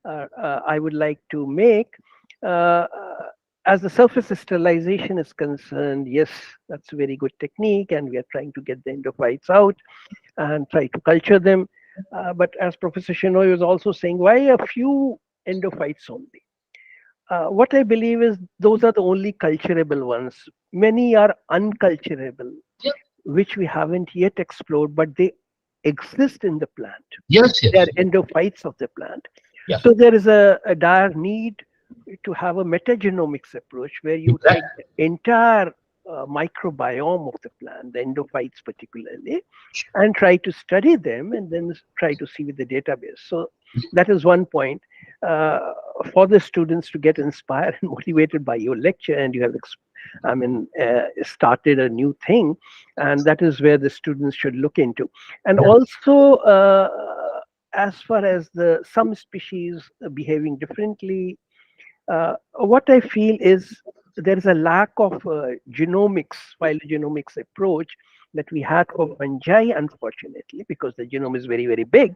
I would like to make. As the surface sterilization is concerned, yes, that's a very good technique, and we are trying to get the endophytes out and try to culture them. But as Professor Shenoy was also saying, why a few endophytes only? What I believe is those are the only culturable ones. Many are unculturable, Yep. which we haven't yet explored, but they exist in the plant. Yes, They yes. are endophytes of the plant. Yeah. So there is a dire need to have a metagenomics approach where you take the entire microbiome of the plant, the endophytes particularly, and try to study them and then try to see with the database. So that is one point for the students to get inspired and motivated by your lecture, and you have started a new thing, and that is where the students should look into. And also as far as some species behaving differently, what I feel is there is a lack of genomics, phylogenomics approach that we had for fungi, unfortunately, because the genome is very, very big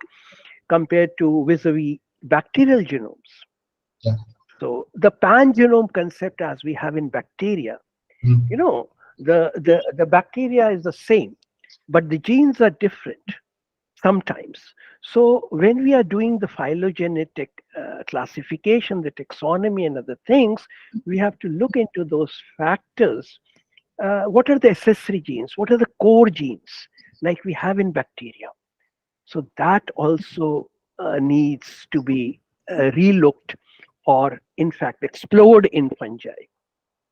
compared to vis-a-vis bacterial genomes. Yeah. So the pan-genome concept as we have in bacteria, you know, the bacteria is the same, but the genes are different sometimes. So when we are doing the phylogenetic classification, the taxonomy and other things, we have to look into those factors. What are the accessory genes? What are the core genes like we have in bacteria? So that also needs to be relooked or in fact explored in fungi.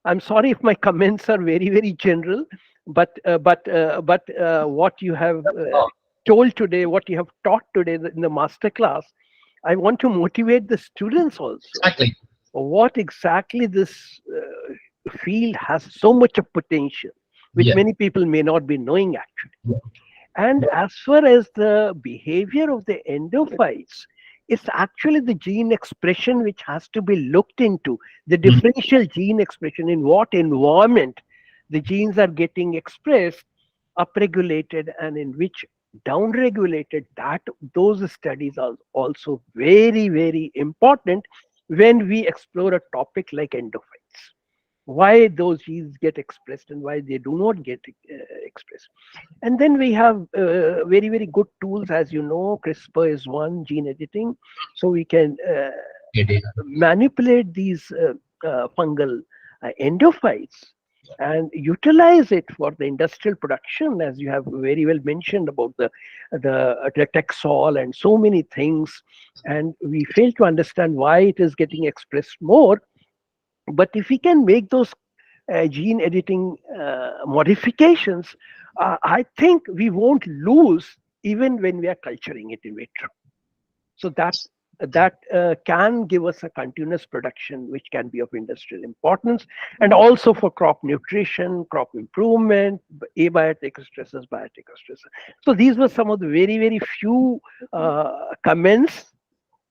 I'm sorry if my comments are very, very general, but what you have told today, what you have taught today in the master class, I want to motivate the students also. Exactly. What exactly this field has so much of potential, which many people may not be knowing actually. And as far as the behavior of the endophytes, it's actually the gene expression which has to be looked into, the differential gene expression, in what environment the genes are getting expressed, upregulated, and in which downregulated. Those studies are also very, very important when we explore a topic like endophytes. Why those genes get expressed and why they do not get expressed. And then we have very, very good tools, as you know. CRISPR is one, gene editing, so we can manipulate these fungal endophytes and utilize it for the industrial production, as you have very well mentioned about the Texol and so many things, and we fail to understand why it is getting expressed more. But if we can make those gene editing modifications, I think we won't lose even when we are culturing it in vitro. So that can give us a continuous production which can be of industrial importance, and also for crop nutrition, crop improvement, abiotic stresses, biotic stresses. So these were some of the very, very few comments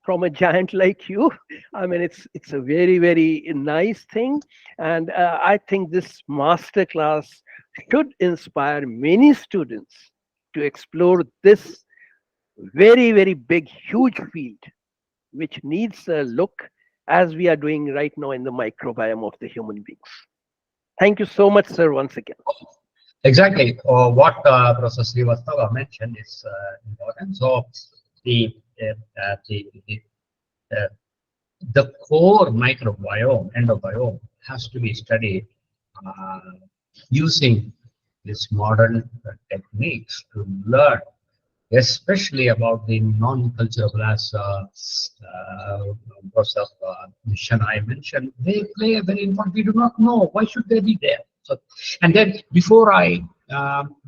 from a giant like you. I mean, it's a very, very nice thing, and I think this master class should inspire many students to explore this very, very big, huge field, which needs a look as we are doing right now in the microbiome of the human beings. Thank you so much, sir, once again. Exactly. What Professor Srivastava mentioned is important. So the core microbiome, endobiome, has to be studied using these modern techniques to learn, especially about the non-culturable, as Professor Chennai mentioned. They play a very important. We do not know why should they be there. So, and then before I,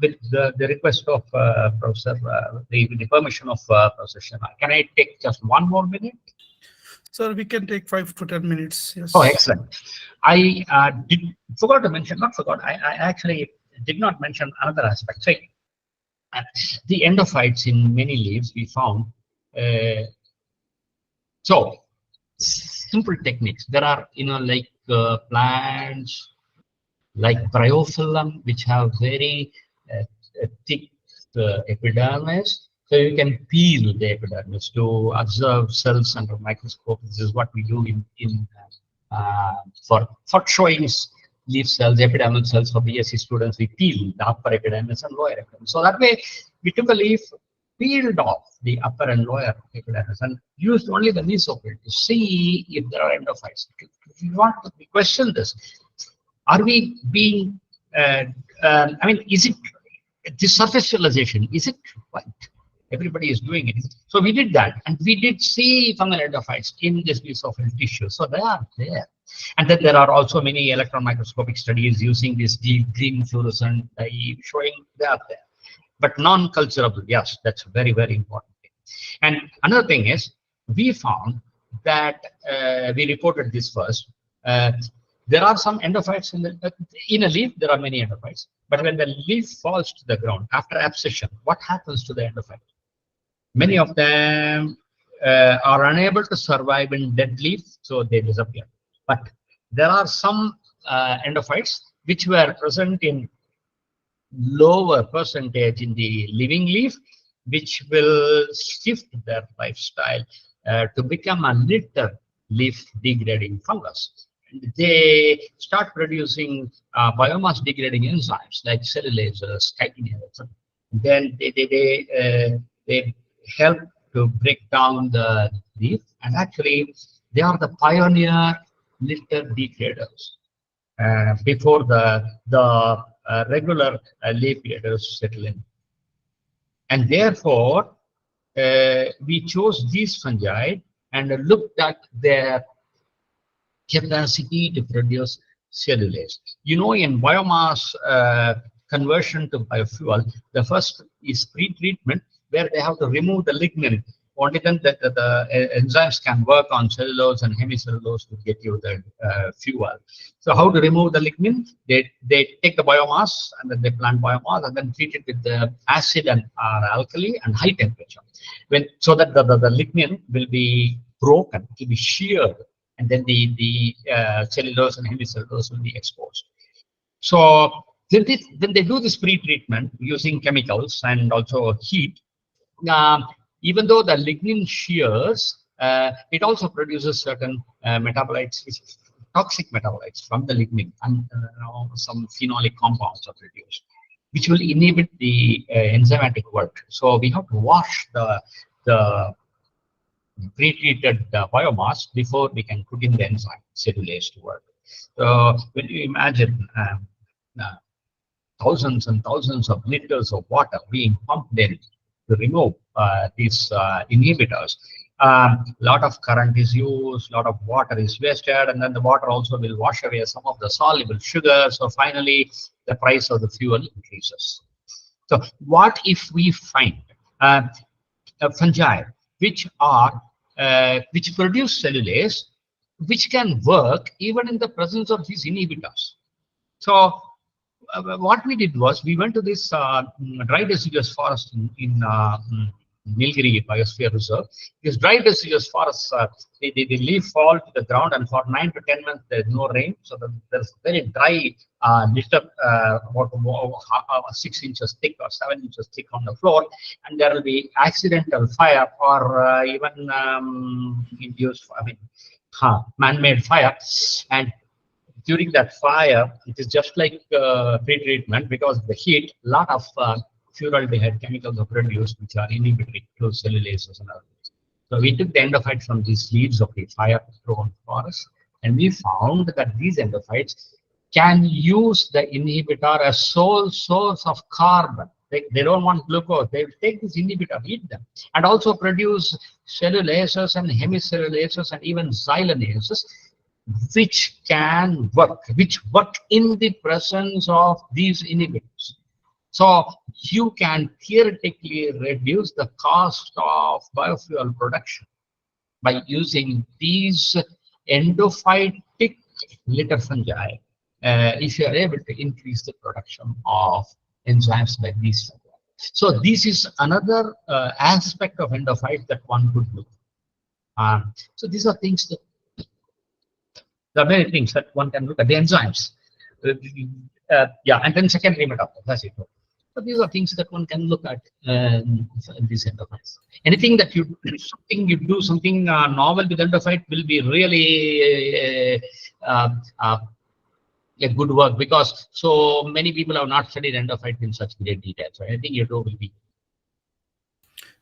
with the request of Professor, the permission of Professor Chennai, can I take just one more minute? Sir, we can take 5 to 10 minutes. Yes. Oh, excellent. I forgot to mention, not forgot, I actually did not mention another aspect. So, the endophytes in many leaves we found. So, simple techniques. There are, like plants like bryophyllum, which have very thick epidermis. So you can peel the epidermis to observe cells under a microscope. This is what we do for showing leaf cells, epidermal cells for BSc students. We peel the upper epidermis and lower epidermis. So that way, we took a leaf, peeled off the upper and lower epidermis, and used only the mesophil to see if there are endophytes. We want to question this. Are we being? I mean, is it the surface sterilization? Is it right? Everybody is doing it. So we did that, and we did see fungal endophytes in this mesophil tissue. So they are there. And then there are also many electron microscopic studies using this deep green fluorescent dye showing they are there. But non-culturable, yes, that's a very, very important thing. And another thing is, we found that we reported this first. There are some endophytes in a leaf. There are many endophytes. But when the leaf falls to the ground after abscission, what happens to the endophyte? Many of them are unable to survive in dead leaf, so they disappear. But there are some endophytes which were present in lower percentage in the living leaf, which will shift their lifestyle to become a litter leaf degrading fungus. They start producing biomass degrading enzymes like cellulases, chitinases. Then they help to break down the leaf, and actually they are the pioneer litter degraders before the regular leaf eaters settle in. And therefore, we chose these fungi and looked at their capacity to produce cellulase. In biomass conversion to biofuel, the first is pre-treatment, where they have to remove the lignin. Only then that the enzymes can work on cellulose and hemicellulose to get you the fuel. So how to remove the lignin? They take the biomass and then they plant biomass and then treat it with the acid and alkali and high temperature. So that the lignin will be broken, it will be sheared, and then the cellulose and hemicellulose will be exposed. So when they do this pre-treatment using chemicals and also heat, even though the lignin shears, it also produces certain metabolites, toxic metabolites from the lignin, and some phenolic compounds are produced, which will inhibit the enzymatic work. So we have to wash the pre-treated biomass before we can put in the enzyme cellulase to work. When you imagine thousands and thousands of liters of water being pumped in to remove these inhibitors, lot of current is used, lot of water is wasted, and then the water also will wash away some of the soluble sugar. So finally, the price of the fuel increases. So what if we find fungi which produce cellulase, which can work even in the presence of these inhibitors? So what we did was we went to this dry deciduous forest in Nilgiri Biosphere Reserve. This dry deciduous forest, the leaf fall to the ground, and for 9 to 10 months there is no rain, so there's very dry litter, about 6 inches thick or 7 inches thick on the floor, and there will be accidental fire or even induced, man-made fire. And during that fire, it is just like pre-treatment, because of the heat, a lot of furaldehyde chemicals are produced, which are inhibitory to cellulases and others. So we took the endophytes from these leaves of the fire-thrown forest, and we found that these endophytes can use the inhibitor as sole source of carbon. They don't want glucose. They take this inhibitor, eat them, and also produce cellulases and hemicellulases and even xylonases, which work in the presence of these inhibitors. So you can theoretically reduce the cost of biofuel production by using these endophytic litter fungi, if you are able to increase the production of enzymes like these. So this is another aspect of endophyte that one could look. So these are things that there are many things that one can look at. The enzymes, and then secondary metabolism. That's it. So these are things that one can look at in these endophytes. Anything that you do something novel with endophyte will be really a good work, because so many people have not studied endophyte in such great detail. So anything you do will be.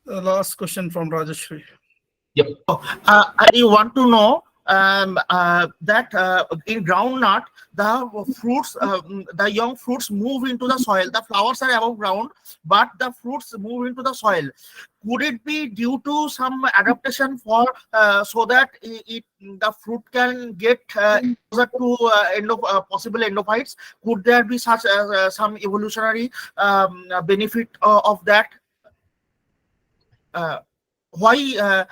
The last question from Rajeshri. Yep. I want to know that in groundnut, the fruits, the young fruits move into the soil. The flowers are above ground, but the fruits move into the soil. Could it be due to some adaptation for so that the fruit can get closer to possible endophytes? Could there be such some evolutionary benefit of that? Why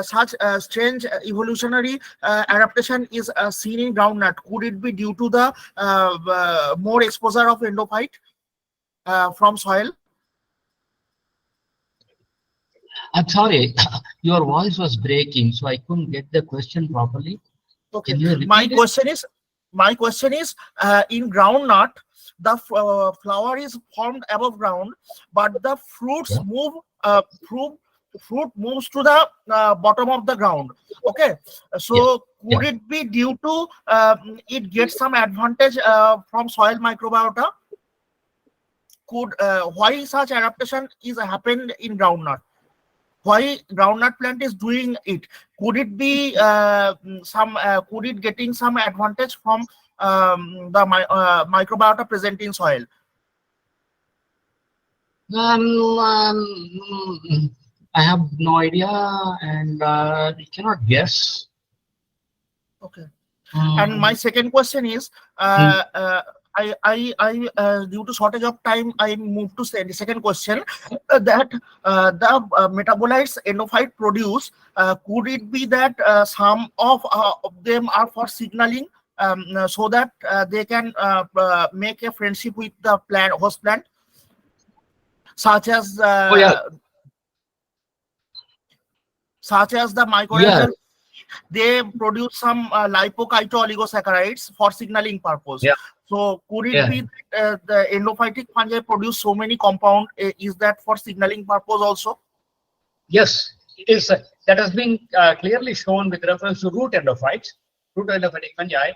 such strange evolutionary adaptation is seen in groundnut? Could it be due to the more exposure of endophyte from soil? I'm sorry, your voice was breaking, so I couldn't get the question properly. Okay. Can you repeat My it? question is in groundnut, the flower is formed above ground, but the fruits move fruit moves to the bottom of the ground. Okay, so could it be due to it gets some advantage from soil microbiota? Could why such adaptation is happened in groundnut? Why groundnut plant is doing it? Could it be could it getting some advantage from the microbiota present in soil? I have no idea, and we cannot guess. Okay. And my second question is, I due to shortage of time, I move to say the second question that the metabolites endophyte produce. Could it be that some of them are for signaling, so that they can make a friendship with the plant, host plant, such as such as the mycorrhizal, they produce some lipocyto-oligosaccharides for signaling purpose. So could it be that the endophytic fungi produce so many compounds? Is that for signaling purpose also? Yes, it is. That has been clearly shown with reference to root endophytes. Root endophytic fungi,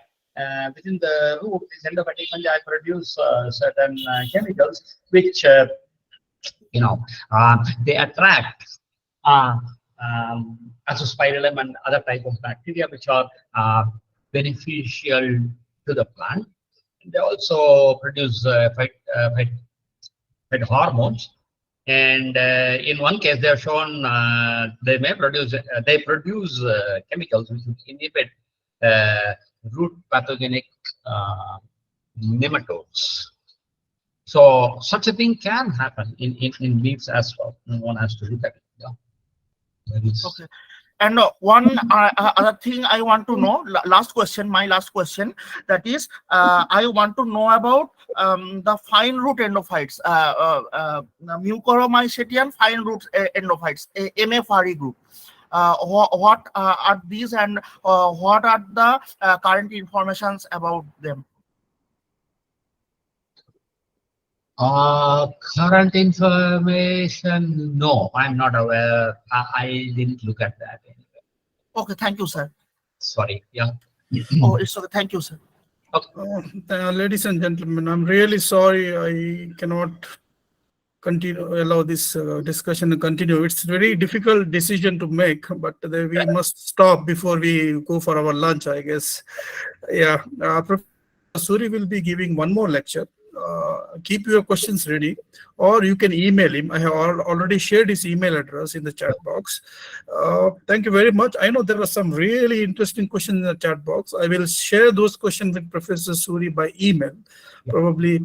within the root, these endophytic fungi produce certain chemicals which, they attract azospirillum and other type of bacteria which are beneficial to the plant. They also produce phyt hormones. And in one case, they have shown they produce chemicals which inhibit root pathogenic nematodes. So such a thing can happen in leaves as well. One has to look at it. Yeah. Okay. And one other thing I want to know, last question, my last question, that is, I want to know about the fine root endophytes, Mucormycetian fine root endophytes, MFRE group. What are these, and what are the current informations about them? Current information, no, I'm not aware. I didn't look at that. Okay, thank you, sir. Sorry, yeah. Oh, it's okay. Thank you, sir. Okay. Ladies and gentlemen, I'm really sorry I cannot allow this discussion to continue. It's a very difficult decision to make, but we must stop before we go for our lunch, I guess. Yeah, Professor Suri will be giving one more lecture. Keep your questions ready, or you can email him. I have already shared his email address in the chat box. Thank you very much. I know there are some really interesting questions in the chat box. I will share those questions with Professor Suri by email. Probably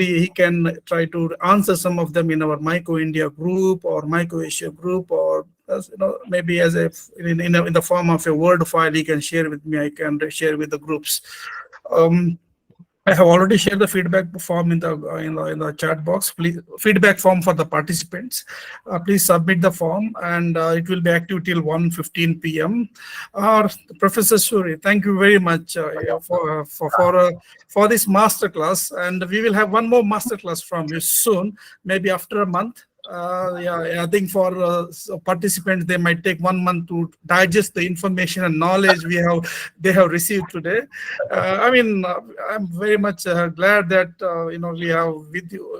he can try to answer some of them in our MycoIndia group or MycoAsia group, or maybe as in the form of a Word file he can share with me. I can share with the groups. I have already shared the feedback form in the chat box. Please, feedback form for the participants. Please submit the form, and it will be active till 1:15 p.m. Professor Suri, thank you very much for this master class, and we will have one more master class from you soon, maybe after a month. I think for participants, they might take 1 month to digest the information and knowledge they have received today. I'm very much glad that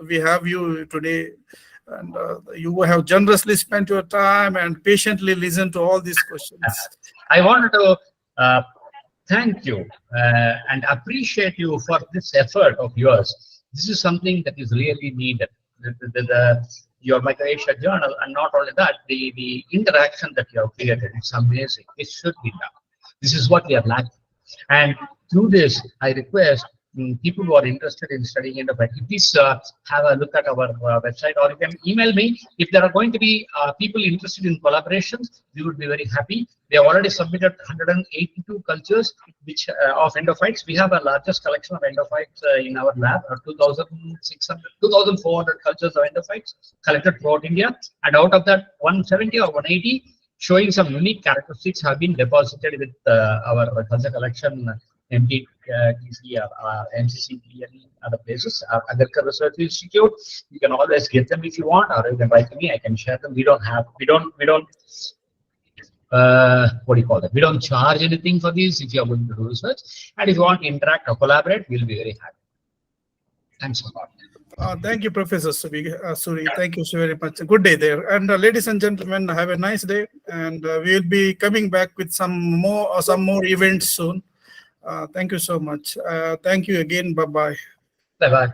we have you today, and you have generously spent your time and patiently listened to all these questions. I wanted to thank you and appreciate you for this effort of yours. This is something that is really needed. Your MycoAsia journal, and not only that, the interaction that you have created, it's amazing. It should be done. This is what we are lacking. And through this, I request people who are interested in studying endophytes, please have a look at our website, or you can email me. If there are going to be people interested in collaborations, we would be very happy. We have already submitted 182 cultures of endophytes. We have a largest collection of endophytes in our lab, 2,400 cultures of endophytes collected throughout India, and out of that 170 or 180 showing some unique characteristics have been deposited with our culture collection, MTTC, MCC, and other places. Agricultural Research Institute, you can always get them if you want, or you can write to me. I can share them. We don't what do you call that? We don't charge anything for these if you are going to do research. And if you want to interact or collaborate, we'll be very happy. Thanks a lot. Thank you, Professor Suri. Thank you so very much. Good day there. And ladies and gentlemen, have a nice day. And we'll be coming back with some more events soon. Thank you so much. Thank you again. Bye-bye. Bye-bye.